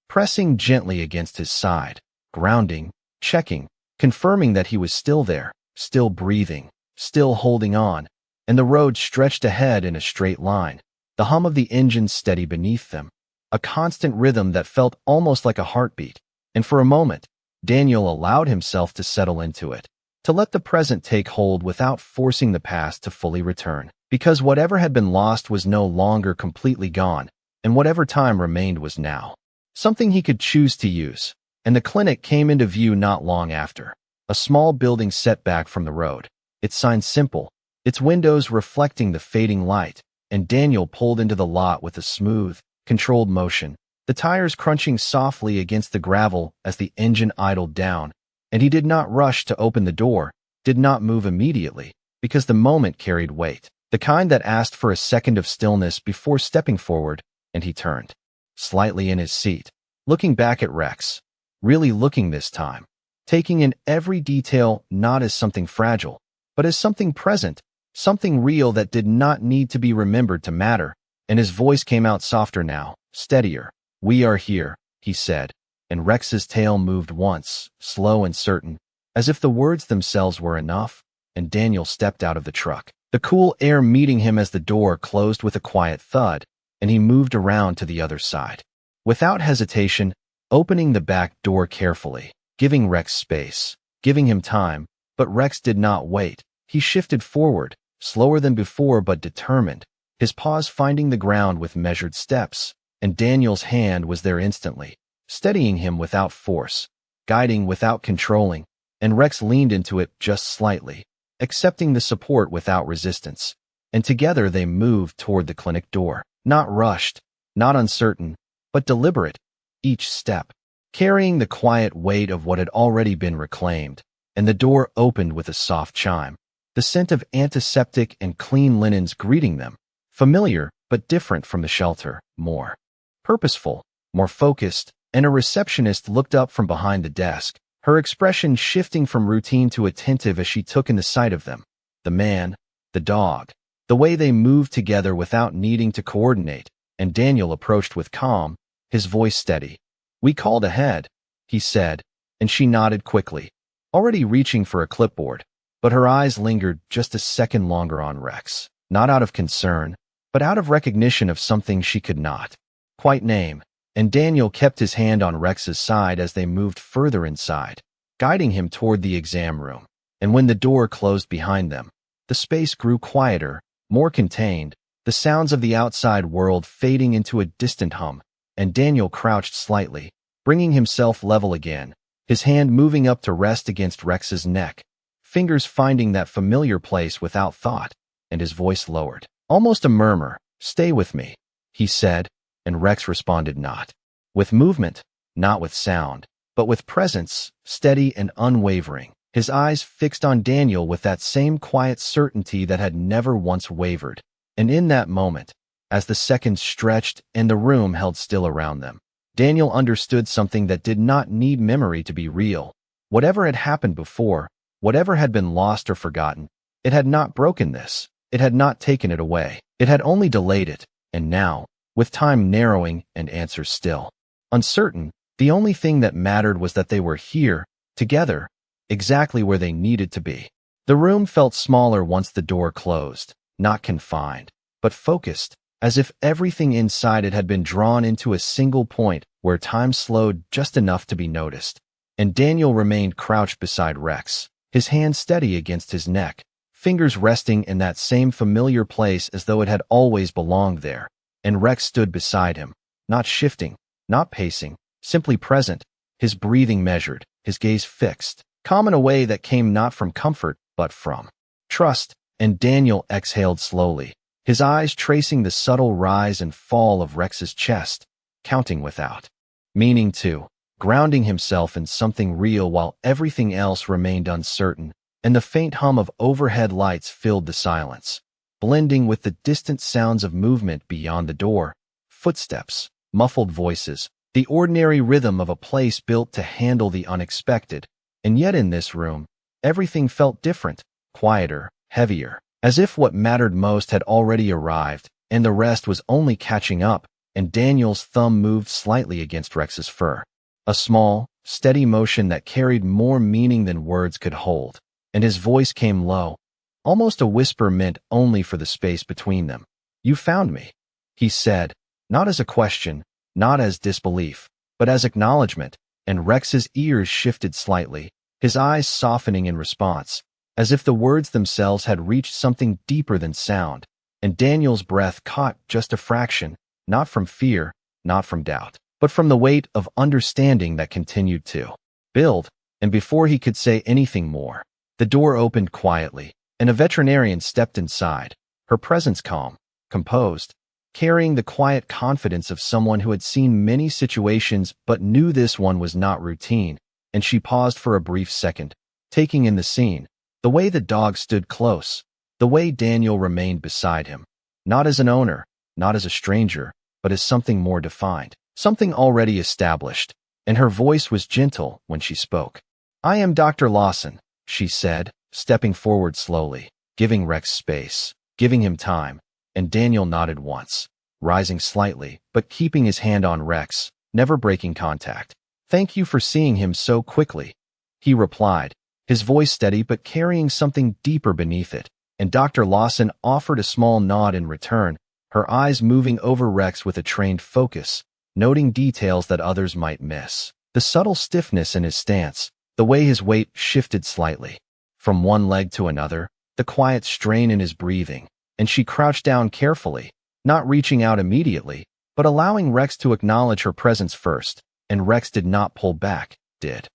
pressing gently against his side, grounding, checking, confirming that he was still there, still breathing, still holding on. And the road stretched ahead in a straight line, the hum of the engine steady beneath them, a constant rhythm that felt almost like a heartbeat. And for a moment, Daniel allowed himself to settle into it, to let the present take hold without forcing the past to fully return, because whatever had been lost was no longer completely gone, and whatever time remained was now something he could choose to use. And the clinic came into view not long after, a small building set back from the road, its sign simple, its windows reflecting the fading light. And Daniel pulled into the lot with a smooth, controlled motion, the tires crunching softly against the gravel as the engine idled down. And he did not rush to open the door, did not move immediately, because the moment carried weight, the kind that asked for a second of stillness before stepping forward. And he turned slightly in his seat, looking back at Rex, really looking this time, taking in every detail not as something fragile, but as something present, something real that did not need to be remembered to matter. And his voice came out softer now, steadier. "We are here," he said, and Rex's tail moved once, slow and certain, as if the words themselves were enough. And Daniel stepped out of the truck, the cool air meeting him as the door closed with a quiet thud, and he moved around to the other side, without hesitation, opening the back door carefully, giving Rex space, giving him time. But Rex did not wait. He shifted forward, slower than before but determined, his paws finding the ground with measured steps. And Daniel's hand was there instantly, steadying him without force, guiding without controlling. And Rex leaned into it just slightly, accepting the support without resistance. And together they moved toward the clinic door, not rushed, not uncertain, but deliberate, each step carrying the quiet weight of what had already been reclaimed. and the door opened with a soft chime. The scent of antiseptic and clean linens greeting them, familiar but different from the shelter, more purposeful, more focused, and a receptionist looked up from behind the desk, her expression shifting from routine to attentive as she took in the sight of them. The man, the dog, the way they moved together without needing to coordinate, and Daniel approached with calm, his voice steady. "We called ahead," he said, and she nodded quickly, already reaching for a clipboard, but her eyes lingered just a second longer on Rex, not out of concern, but out of recognition of something she could not quite name, and Daniel kept his hand on Rex's side as they moved further inside, guiding him toward the exam room. And when the door closed behind them, the space grew quieter, more contained, the sounds of the outside world fading into a distant hum, and Daniel crouched slightly, bringing himself level again, his hand moving up to rest against Rex's neck, fingers finding that familiar place without thought, and his voice lowered. Almost a murmur. "Stay with me," he said, and Rex responded not with movement, not with sound, but with presence, steady and unwavering, his eyes fixed on Daniel with that same quiet certainty that had never once wavered. And in that moment, as the seconds stretched and the room held still around them, Daniel understood something that did not need memory to be real. Whatever had happened before, whatever had been lost or forgotten, it had not broken this. It had not taken it away. It had only delayed it, and now, with time narrowing and answers still uncertain, the only thing that mattered was that they were here, together, exactly where they needed to be. The room felt smaller once the door closed, not confined, but focused, as if everything inside it had been drawn into a single point where time slowed just enough to be noticed. And Daniel remained crouched beside Rex, his hand steady against his neck, fingers resting in that same familiar place as though it had always belonged there. And Rex stood beside him, not shifting, not pacing, simply present, his breathing measured, his gaze fixed, calm in a way that came not from comfort, but from trust. And Daniel exhaled slowly, his eyes tracing the subtle rise and fall of Rex's chest, counting without meaning to, grounding himself in something real while everything else remained uncertain, and the faint hum of overhead lights filled the silence, blending with the distant sounds of movement beyond the door, footsteps, muffled voices, the ordinary rhythm of a place built to handle the unexpected. And yet in this room, everything felt different, quieter, heavier, as if what mattered most had already arrived, and the rest was only catching up. And Daniel's thumb moved slightly against Rex's fur, a small, steady motion that carried more meaning than words could hold, and his voice came low, almost a whisper meant only for the space between them. "You found me," he said, not as a question, not as disbelief, but as acknowledgement, and Rex's ears shifted slightly, his eyes softening in response, as if the words themselves had reached something deeper than sound, and Daniel's breath caught just a fraction, not from fear, not from doubt, but from the weight of understanding that continued to build. And before he could say anything more, the door opened quietly, and a veterinarian stepped inside, her presence calm, composed, carrying the quiet confidence of someone who had seen many situations but knew this one was not routine. And she paused for a brief second, taking in the scene, the way the dog stood close, the way Daniel remained beside him, not as an owner, not as a stranger, but as something more defined, something already established. And her voice was gentle when she spoke. "I am Dr. Lawson," she said, stepping forward slowly, giving Rex space, giving him time, and Daniel nodded once, rising slightly, but keeping his hand on Rex, never breaking contact. "Thank you for seeing him so quickly," he replied, his voice steady but carrying something deeper beneath it, and Dr. Lawson offered a small nod in return, her eyes moving over Rex with a trained focus, noting details that others might miss. The subtle stiffness in his stance, the way his weight shifted slightly from one leg to another, the quiet strain in his breathing, and she crouched down carefully, not reaching out immediately, but allowing Rex to acknowledge her presence first. And Rex did not pull back, did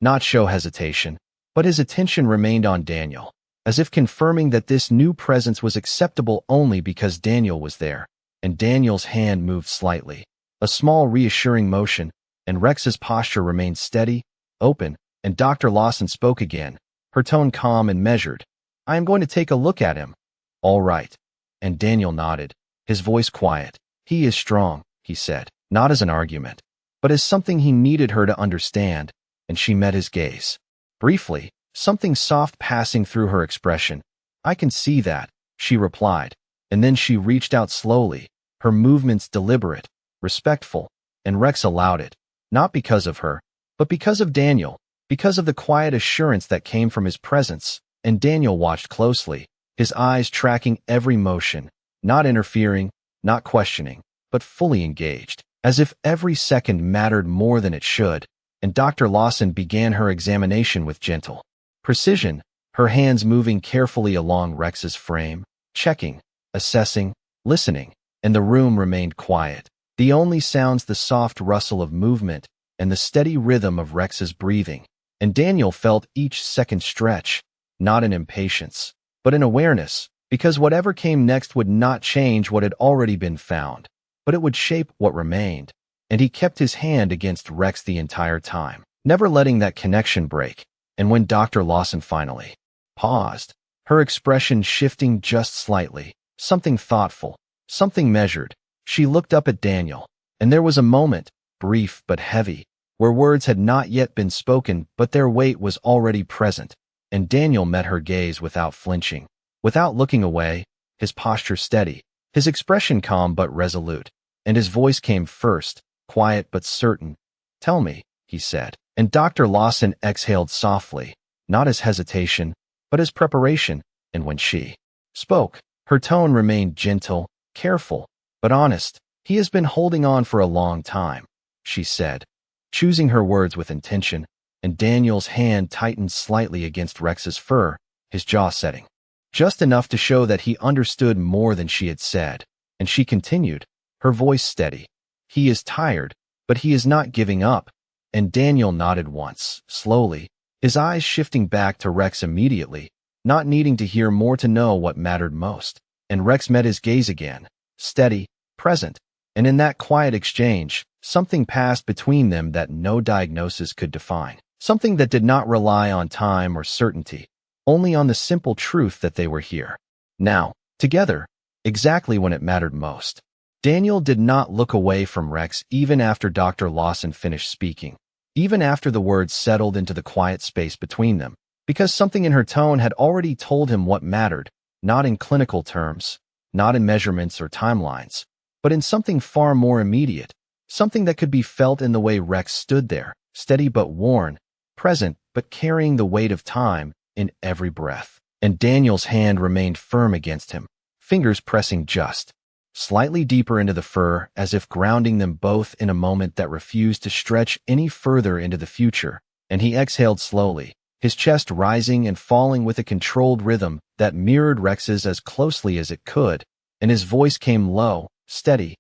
not show hesitation, but his attention remained on Daniel, as if confirming that this new presence was acceptable only because Daniel was there. And Daniel's hand moved slightly, a small reassuring motion, and Rex's posture remained steady, open, and Dr. Lawson spoke again, her tone calm and measured. I am going to take a look at him. All right. And Daniel nodded, his voice quiet. He is strong, he said, not as an argument, but as something he needed her to understand, and she met his gaze. Briefly, something soft passing through her expression. I can see that, she replied, and then she reached out slowly, her movements deliberate, respectful, and Rex allowed it, not because of her, but because of Daniel, because of the quiet assurance that came from his presence, and Daniel watched closely, his eyes tracking every motion, not interfering, not questioning, but fully engaged, as if every second mattered more than it should, and Dr. Lawson began her examination with gentle precision, her hands moving carefully along Rex's frame, checking, assessing, listening, and the room remained quiet. The only sounds the soft rustle of movement and the steady rhythm of Rex's breathing, and Daniel felt each second stretch, not in impatience, but in awareness, because whatever came next would not change what had already been found, but it would shape what remained, and he kept his hand against Rex the entire time, never letting that connection break. And when Dr. Lawson finally paused, her expression shifting just slightly, something thoughtful, something measured, she looked up at Daniel, and there was a moment, brief but heavy, where words had not yet been spoken, but their weight was already present, and Daniel met her gaze without flinching, without looking away, his posture steady, his expression calm but resolute, and his voice came first, quiet but certain. Tell me, he said, and Dr. Lawson exhaled softly, not as hesitation, but as preparation, and when she spoke, her tone remained gentle, careful, but honest. He has been holding on for a long time, she said, choosing her words with intention, and Daniel's hand tightened slightly against Rex's fur, his jaw setting, just enough to show that he understood more than she had said, and she continued, her voice steady. He is tired, but he is not giving up, and Daniel nodded once, slowly, his eyes shifting back to Rex immediately, not needing to hear more to know what mattered most, and Rex met his gaze again, steady, present, and in that quiet exchange, something passed between them that no diagnosis could define, something that did not rely on time or certainty, only on the simple truth that they were here, now, together, exactly when it mattered most. Daniel did not look away from Rex even after Dr. Lawson finished speaking, even after the words settled into the quiet space between them, because something in her tone had already told him what mattered, not in clinical terms, not in measurements or timelines, but in something far more immediate, something that could be felt in the way Rex stood there, steady but worn, present but carrying the weight of time in every breath. And Daniel's hand remained firm against him, fingers pressing just slightly deeper into the fur, as if grounding them both in a moment that refused to stretch any further into the future, and he exhaled slowly, his chest rising and falling with a controlled rhythm that mirrored Rex's as closely as it could, and his voice came low, steady.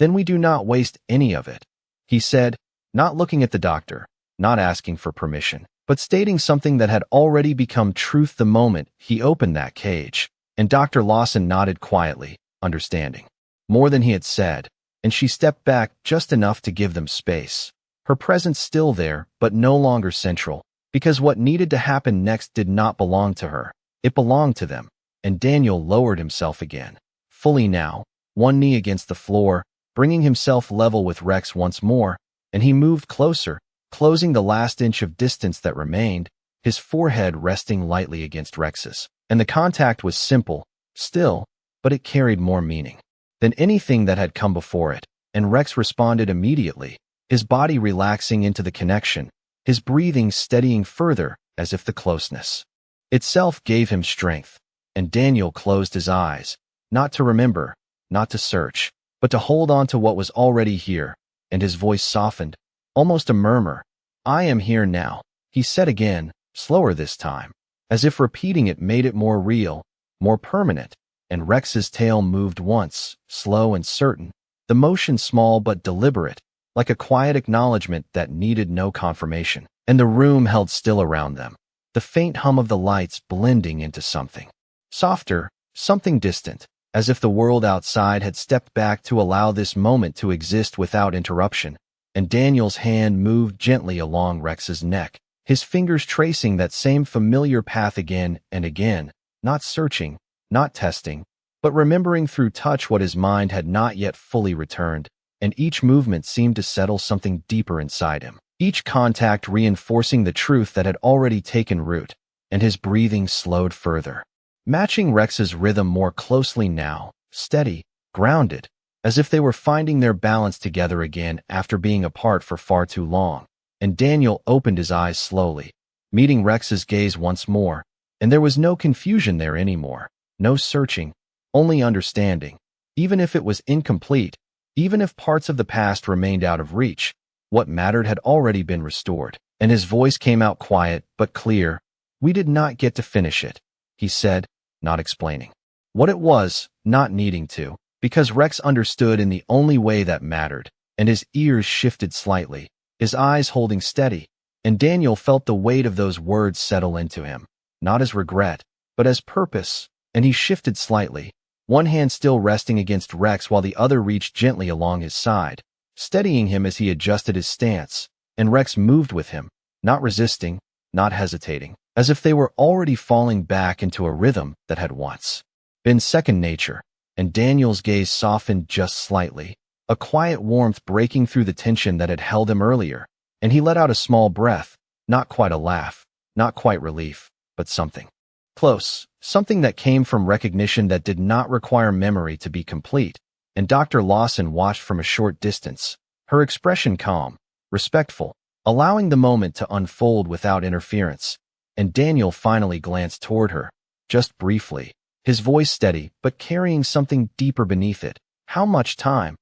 Then we do not waste any of it, he said, not looking at the doctor, not asking for permission, but stating something that had already become truth the moment he opened that cage, and Dr. Lawson nodded quietly, understanding more than he had said, and she stepped back just enough to give them space, her presence still there but no longer central, because what needed to happen next did not belong to her, it belonged to them, and Daniel lowered himself again, fully now, one knee against the floor, bringing himself level with Rex once more, and he moved closer, closing the last inch of distance that remained, his forehead resting lightly against Rex's, and the contact was simple, still, but it carried more meaning than anything that had come before it, and Rex responded immediately, his body relaxing into the connection, his breathing steadying further, as if the closeness itself gave him strength, and Daniel closed his eyes, not to remember, not to search, but to hold on to what was already here, and his voice softened, almost a murmur. I am here now, he said again, slower this time, as if repeating it made it more real, more permanent, and Rex's tail moved once, slow and certain, the motion small but deliberate, like a quiet acknowledgement that needed no confirmation, and the room held still around them, the faint hum of the lights blending into something softer, something distant, as if the world outside had stepped back to allow this moment to exist without interruption, and Daniel's hand moved gently along Rex's neck, his fingers tracing that same familiar path again and again, not searching, not testing, but remembering through touch what his mind had not yet fully returned, and each movement seemed to settle something deeper inside him. Each contact reinforcing the truth that had already taken root, and his breathing slowed further, matching Rex's rhythm more closely now, steady, grounded, as if they were finding their balance together again after being apart for far too long. And Daniel opened his eyes slowly, meeting Rex's gaze once more, and there was no confusion there anymore, no searching, only understanding. Even if it was incomplete, even if parts of the past remained out of reach, what mattered had already been restored. And his voice came out quiet but clear. "We did not get to finish it," he said, not explaining what it was, not needing to, because Rex understood in the only way that mattered, and his ears shifted slightly, his eyes holding steady, and Daniel felt the weight of those words settle into him, not as regret, but as purpose, and he shifted slightly, one hand still resting against Rex while the other reached gently along his side, steadying him as he adjusted his stance, and Rex moved with him, not resisting, not hesitating, as if they were already falling back into a rhythm that had once been second nature. And Daniel's gaze softened just slightly, a quiet warmth breaking through the tension that had held him earlier, and he let out a small breath, not quite a laugh, not quite relief, but something close, something that came from recognition that did not require memory to be complete. And Dr. Lawson watched from a short distance, her expression calm, respectful, allowing the moment to unfold without interference. And Daniel finally glanced toward her, just briefly, his voice steady but carrying something deeper beneath it. "How much time?"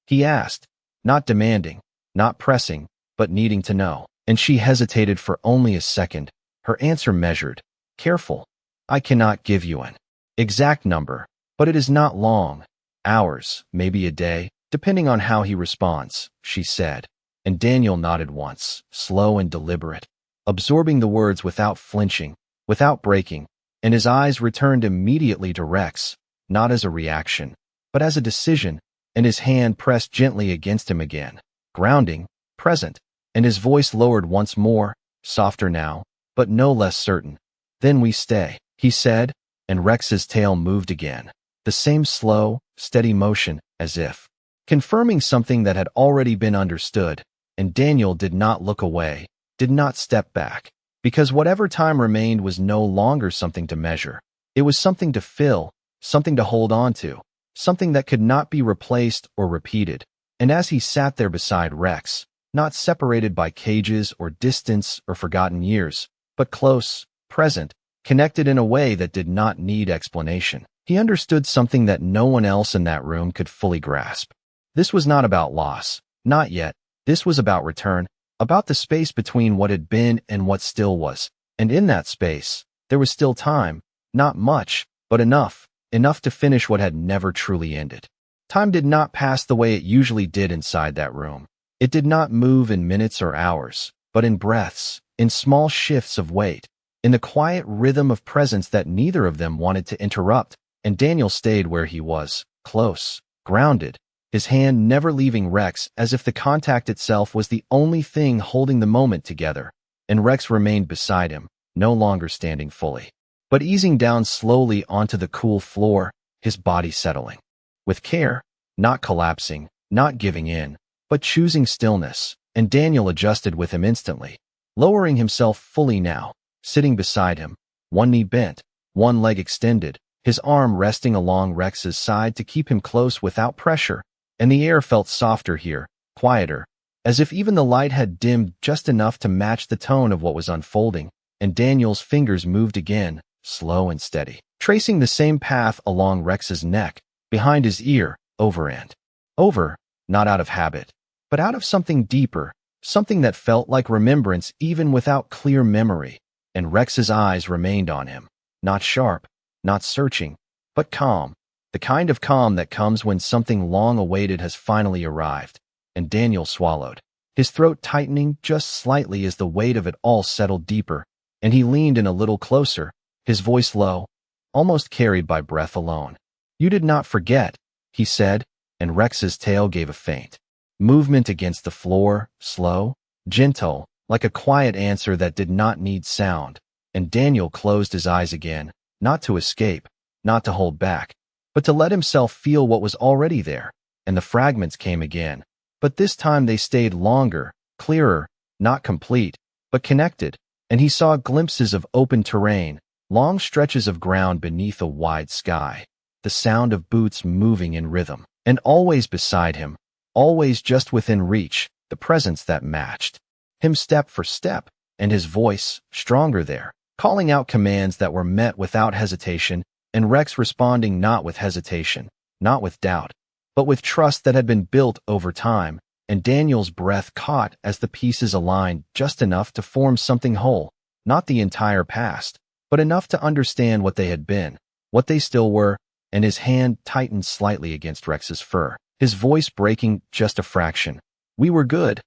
he asked, not demanding, not pressing, but needing to know. And she hesitated for only a second, her answer measured, careful. "I cannot give you an exact number, but it is not long. Hours, maybe a day, depending on how he responds," she said. And Daniel nodded once, slow and deliberate, absorbing the words without flinching, without breaking, and his eyes returned immediately to Rex, not as a reaction, but as a decision, and his hand pressed gently against him again, grounding, present, and his voice lowered once more, softer now, but no less certain. "Then we stay," he said, and Rex's tail moved again, the same slow, steady motion, as if confirming something that had already been understood, and Daniel did not look away, did not step back. Because whatever time remained was no longer something to measure. It was something to fill, something to hold on to, something that could not be replaced or repeated. And as he sat there beside Rex, not separated by cages or distance or forgotten years, but close, present, connected in a way that did not need explanation, he understood something that no one else in that room could fully grasp. This was not about loss, not yet. This was about return, about the space between what had been and what still was. And in that space, there was still time, not much, but enough to finish what had never truly ended. Time did not pass the way it usually did inside that room. It did not move in minutes or hours, but in breaths, in small shifts of weight, in the quiet rhythm of presence that neither of them wanted to interrupt. And Daniel stayed where he was, close, grounded, his hand never leaving Rex, as if the contact itself was the only thing holding the moment together. And Rex remained beside him, no longer standing fully, but easing down slowly onto the cool floor, his body settling. With care, not collapsing, not giving in, but choosing stillness. And Daniel adjusted with him instantly, lowering himself fully now, sitting beside him, one knee bent, one leg extended, his arm resting along Rex's side to keep him close without pressure. And the air felt softer here, quieter, as if even the light had dimmed just enough to match the tone of what was unfolding. And Daniel's fingers moved again, slow and steady, tracing the same path along Rex's neck, behind his ear, over and over, not out of habit, but out of something deeper, something that felt like remembrance even without clear memory. And Rex's eyes remained on him, not sharp, not searching, but calm. The kind of calm that comes when something long awaited has finally arrived. And Daniel swallowed, his throat tightening just slightly as the weight of it all settled deeper, and he leaned in a little closer, his voice low, almost carried by breath alone. "You did not forget," he said, and Rex's tail gave a faint movement against the floor, slow, gentle, like a quiet answer that did not need sound, and Daniel closed his eyes again, not to escape, not to hold back, but to let himself feel what was already there, and the fragments came again. But this time they stayed longer, clearer, not complete, but connected, and he saw glimpses of open terrain, long stretches of ground beneath a wide sky, the sound of boots moving in rhythm, and always beside him, always just within reach, the presence that matched him step for step, and his voice, stronger there, calling out commands that were met without hesitation, and Rex responding not with hesitation, not with doubt, but with trust that had been built over time, and Daniel's breath caught as the pieces aligned just enough to form something whole, not the entire past, but enough to understand what they had been, what they still were, and his hand tightened slightly against Rex's fur, his voice breaking just a fraction. "We were good.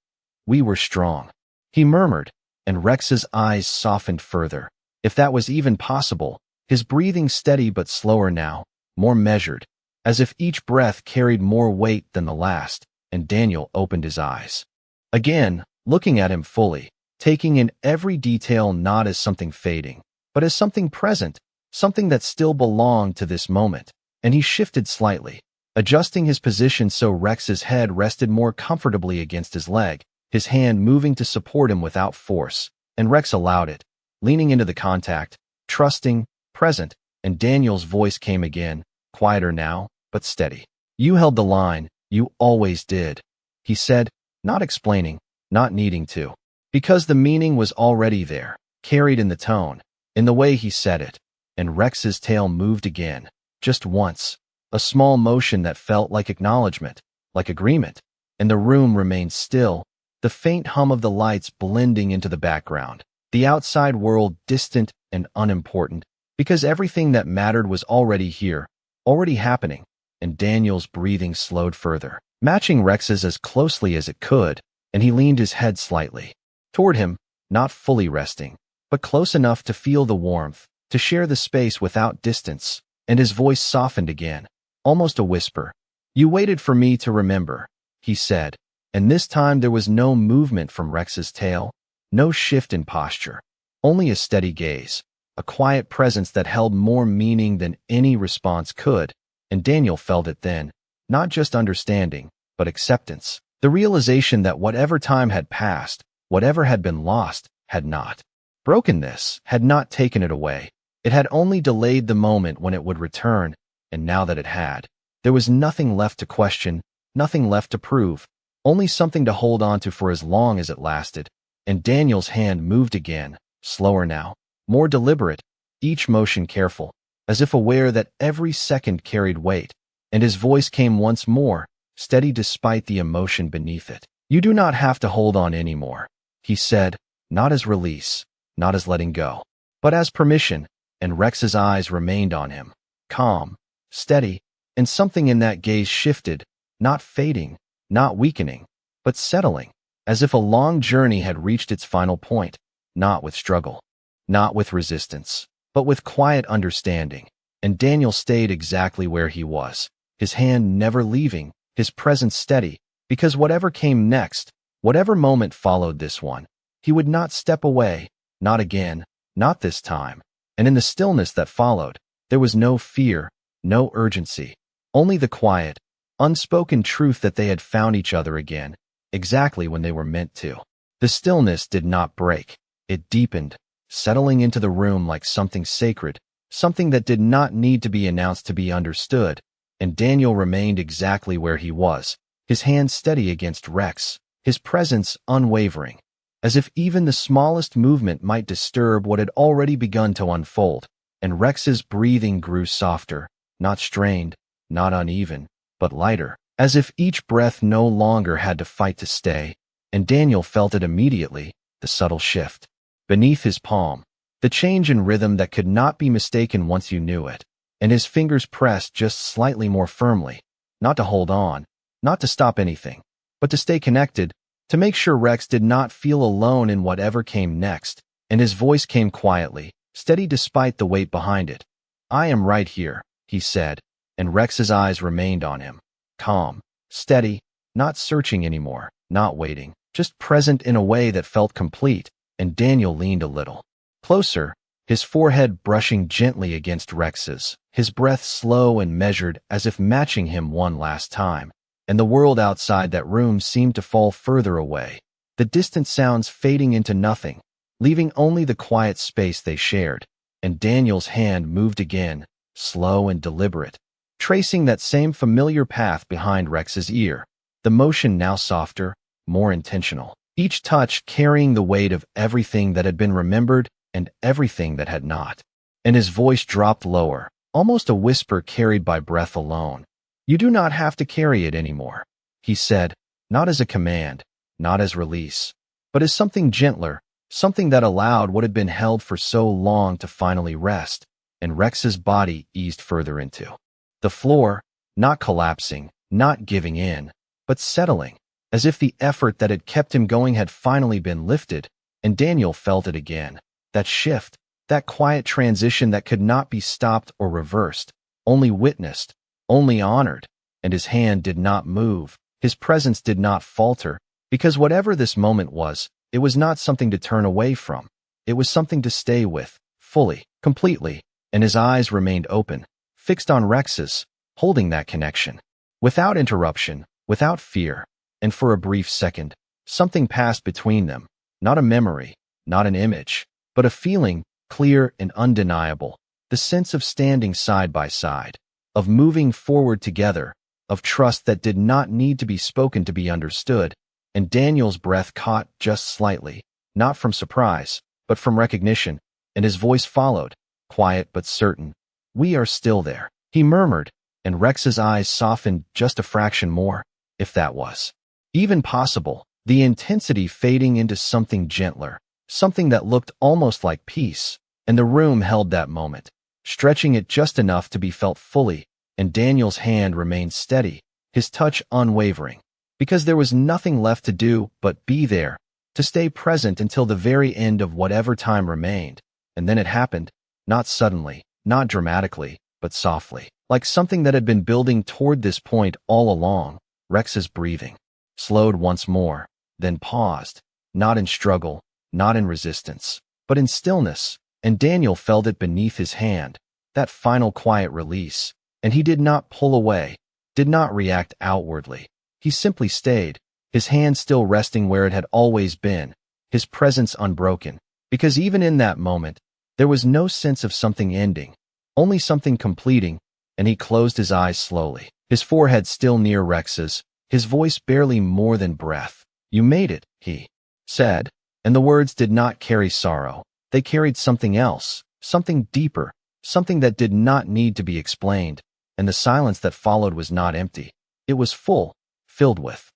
We were strong," he murmured, and Rex's eyes softened further. If that was even possible, his breathing steady but slower now, more measured, as if each breath carried more weight than the last, and Daniel opened his eyes. Again, looking at him fully, taking in every detail not as something fading, but as something present, something that still belonged to this moment, and he shifted slightly, adjusting his position so Rex's head rested more comfortably against his leg, his hand moving to support him without force, and Rex allowed it, leaning into the contact, trusting, present, and Daniel's voice came again, quieter now, but steady. "You held the line, you always did," he said, not explaining, not needing to, because the meaning was already there, carried in the tone, in the way he said it, and Rex's tail moved again, just once, a small motion that felt like acknowledgement, like agreement, and the room remained still, the faint hum of the lights blending into the background, the outside world distant and unimportant, because everything that mattered was already here, already happening, and Daniel's breathing slowed further, matching Rex's as closely as it could, and he leaned his head slightly toward him, not fully resting, but close enough to feel the warmth, to share the space without distance, and his voice softened again, almost a whisper. "You waited for me to remember," he said, and this time there was no movement from Rex's tail, no shift in posture, only a steady gaze, a quiet presence that held more meaning than any response could, and Daniel felt it then, not just understanding, but acceptance, the realization that whatever time had passed, whatever had been lost, had not broken this, had not taken it away. It had only delayed the moment when it would return, and now that it had, there was nothing left to question, nothing left to prove, only something to hold on to for as long as it lasted, and Daniel's hand moved again, slower now, more deliberate, each motion careful, as if aware that every second carried weight, and his voice came once more, steady despite the emotion beneath it. "You do not have to hold on anymore," he said, not as release, not as letting go, but as permission, and Rex's eyes remained on him, calm, steady, and something in that gaze shifted, not fading, not weakening, but settling, as if a long journey had reached its final point, not with struggle, not with resistance, but with quiet understanding, and Daniel stayed exactly where he was, his hand never leaving, his presence steady, because whatever came next, whatever moment followed this one, he would not step away, not again, not this time, and in the stillness that followed, there was no fear, no urgency, only the quiet, unspoken truth that they had found each other again, exactly when they were meant to. The stillness did not break, it deepened, settling into the room like something sacred, something that did not need to be announced to be understood, and Daniel remained exactly where he was, his hand steady against Rex, his presence unwavering, as if even the smallest movement might disturb what had already begun to unfold, and Rex's breathing grew softer, not strained, not uneven, but lighter, as if each breath no longer had to fight to stay, and Daniel felt it immediately, the subtle shift. Beneath his palm, the change in rhythm that could not be mistaken once you knew it, and his fingers pressed just slightly more firmly, not to hold on, not to stop anything, but to stay connected, to make sure Rex did not feel alone in whatever came next, and his voice came quietly, steady despite the weight behind it. "I am right here," he said, and Rex's eyes remained on him, calm, steady, not searching anymore, not waiting, just present in a way that felt complete, and Daniel leaned a little closer, his forehead brushing gently against Rex's, his breath slow and measured as if matching him one last time. And the world outside that room seemed to fall further away, the distant sounds fading into nothing, leaving only the quiet space they shared. And Daniel's hand moved again, slow and deliberate, tracing that same familiar path behind Rex's ear, the motion now softer, more intentional, each touch carrying the weight of everything that had been remembered and everything that had not. And his voice dropped lower, almost a whisper carried by breath alone. "You do not have to carry it anymore," he said, not as a command, not as release, but as something gentler, something that allowed what had been held for so long to finally rest. And Rex's body eased further into the floor, not collapsing, not giving in, but settling, as if the effort that had kept him going had finally been lifted. And Daniel felt it again, that shift, that quiet transition that could not be stopped or reversed, only witnessed, only honored. And his hand did not move, his presence did not falter, because whatever this moment was, it was not something to turn away from. It was something to stay with, fully, completely. And his eyes remained open, fixed on Rex's, holding that connection, without interruption, without fear. And for a brief second, something passed between them, not a memory, not an image, but a feeling, clear and undeniable, the sense of standing side by side, of moving forward together, of trust that did not need to be spoken to be understood. And Daniel's breath caught just slightly, not from surprise, but from recognition, and his voice followed, quiet but certain. "We are still there," he murmured, and Rex's eyes softened just a fraction more, if that was even possible, the intensity fading into something gentler, something that looked almost like peace. And the room held that moment, stretching it just enough to be felt fully. And Daniel's hand remained steady, his touch unwavering, because there was nothing left to do but be there, to stay present until the very end of whatever time remained. And then it happened, not suddenly, not dramatically, but softly, like something that had been building toward this point all along. Rex's breathing slowed once more, then paused, not in struggle, not in resistance, but in stillness. And Daniel felt it beneath his hand, that final quiet release. And he did not pull away, did not react outwardly. He simply stayed, his hand still resting where it had always been, his presence unbroken, because even in that moment, there was no sense of something ending, only something completing. And he closed his eyes slowly, his forehead still near Rex's, his voice barely more than breath. "You made it," he said, and the words did not carry sorrow. They carried something else, something deeper, something that did not need to be explained. And the silence that followed was not empty. It was full, filled with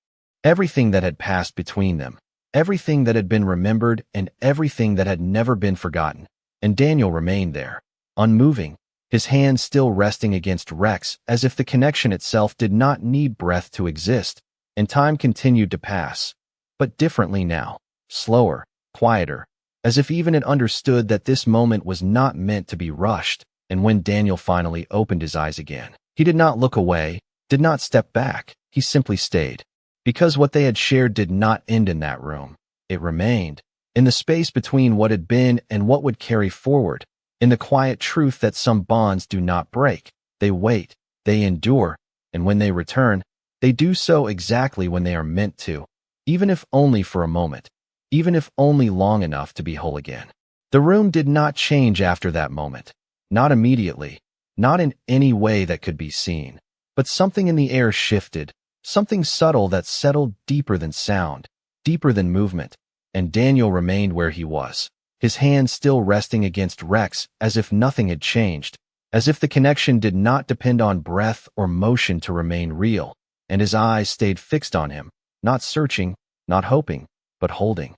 everything that had passed between them, everything that had been remembered and everything that had never been forgotten. And Daniel remained there, unmoving, his hand still resting against Rex, as if the connection itself did not need breath to exist. And time continued to pass, but differently now, slower, quieter, as if even it understood that this moment was not meant to be rushed. And when Daniel finally opened his eyes again, he did not look away, did not step back, he simply stayed. Because what they had shared did not end in that room. It remained, in the space between what had been and what would carry forward, in the quiet truth that some bonds do not break. They wait, they endure, and when they return, they do so exactly when they are meant to, even if only for a moment, even if only long enough to be whole again. The room did not change after that moment. Not immediately, not in any way that could be seen, but something in the air shifted, something subtle that settled deeper than sound, deeper than movement. And Daniel remained where he was, his hand still resting against Rex, as if nothing had changed, as if the connection did not depend on breath or motion to remain real. And his eyes stayed fixed on him, not searching, not hoping, but holding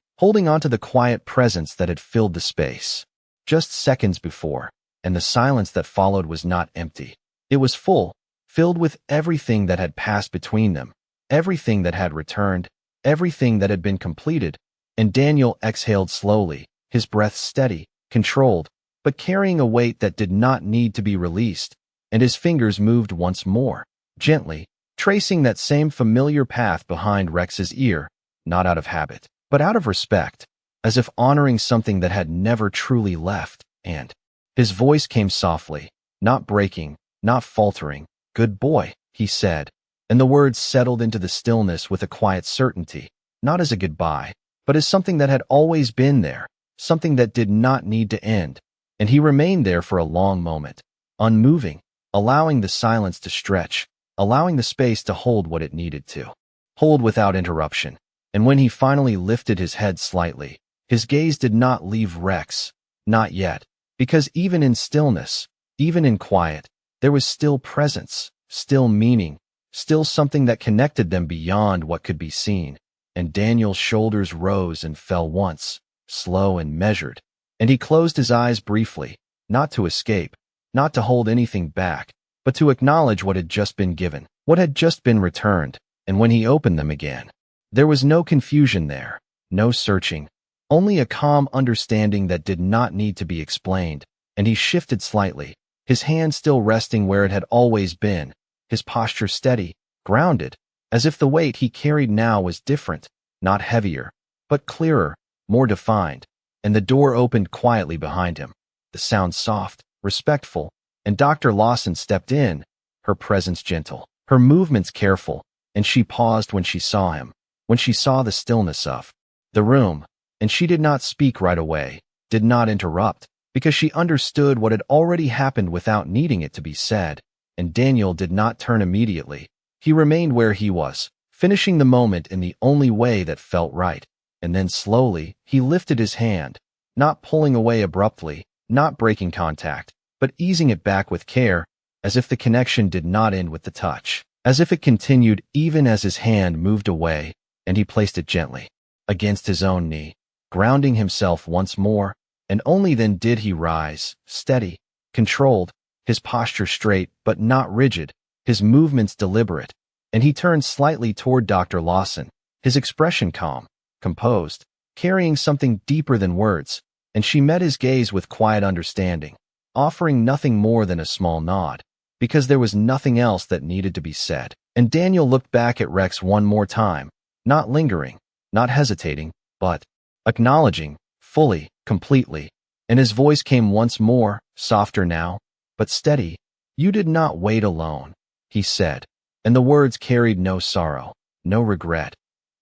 onto the quiet presence that had filled the space just seconds before. And the silence that followed was not empty. It was full, filled with everything that had passed between them, everything that had returned, everything that had been completed. And Daniel exhaled slowly, his breath steady, controlled, but carrying a weight that did not need to be released. And his fingers moved once more, gently, tracing that same familiar path behind Rex's ear, not out of habit, but out of respect, as if honoring something that had never truly left. And his voice came softly, not breaking, not faltering. "Good boy," he said, and the words settled into the stillness with a quiet certainty, not as a goodbye, but as something that had always been there, something that did not need to end. And he remained there for a long moment, unmoving, allowing the silence to stretch, allowing the space to hold what it needed to hold without interruption. And when he finally lifted his head slightly, his gaze did not leave Rex, not yet, because even in stillness, even in quiet, there was still presence, still meaning, still something that connected them beyond what could be seen. And Daniel's shoulders rose and fell once, slow and measured, and he closed his eyes briefly, not to escape, not to hold anything back, but to acknowledge what had just been given, what had just been returned. And when he opened them again, there was no confusion there, no searching, only a calm understanding that did not need to be explained. And he shifted slightly, his hand still resting where it had always been, his posture steady, grounded, as if the weight he carried now was different, not heavier, but clearer, more defined. And the door opened quietly behind him, the sound soft, respectful, and Dr. Lawson stepped in, her presence gentle, her movements careful, and she paused when she saw him, when she saw the stillness of the room, and she did not speak right away, did not interrupt, because she understood what had already happened without needing it to be said. And Daniel did not turn immediately. He remained where he was, finishing the moment in the only way that felt right. And then slowly, he lifted his hand, not pulling away abruptly, not breaking contact, but easing it back with care, as if the connection did not end with the touch, as if it continued even as his hand moved away, and he placed it gently against his own knee, grounding himself once more, and only then did he rise, steady, controlled, his posture straight but not rigid, his movements deliberate. And he turned slightly toward Dr. Lawson, his expression calm, composed, carrying something deeper than words, and she met his gaze with quiet understanding, offering nothing more than a small nod, because there was nothing else that needed to be said. And Daniel looked back at Rex one more time, not lingering, not hesitating, but acknowledging, fully, completely. And his voice came once more, softer now, but steady. "You did not wait alone," he said, and the words carried no sorrow, no regret,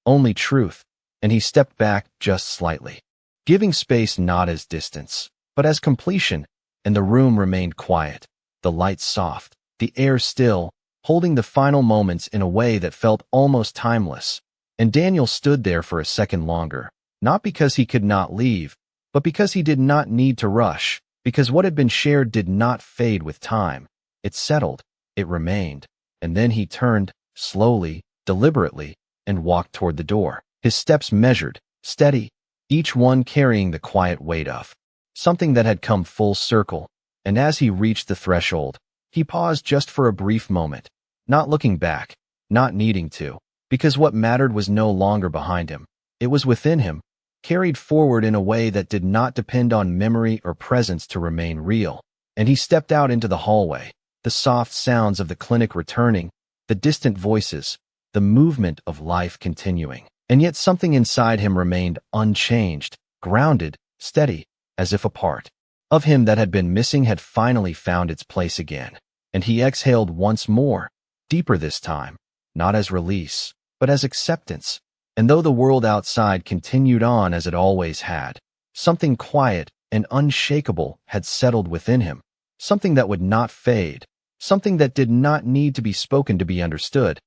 only truth. And he stepped back just slightly, giving space not as distance, but as completion, and the room remained quiet, the lights soft, the air still, holding the final moments in a way that felt almost timeless. And Daniel stood there for a second longer, not because he could not leave, but because he did not need to rush, because what had been shared did not fade with time. It settled, it remained. And then he turned, slowly, deliberately, and walked toward the door, his steps measured, steady, each one carrying the quiet weight of something that had come full circle. And as he reached the threshold, he paused just for a brief moment, not looking back, not needing to, because what mattered was no longer behind him. It was within him, carried forward in a way that did not depend on memory or presence to remain real. And he stepped out into the hallway, the soft sounds of the clinic returning, the distant voices, the movement of life continuing. And yet something inside him remained unchanged, grounded, steady, as if a part of him that had been missing had finally found its place again. And he exhaled once more, deeper this time, not as release, but as acceptance. And though the world outside continued on as it always had, something quiet and unshakable had settled within him, something that would not fade, something that did not need to be spoken to be understood.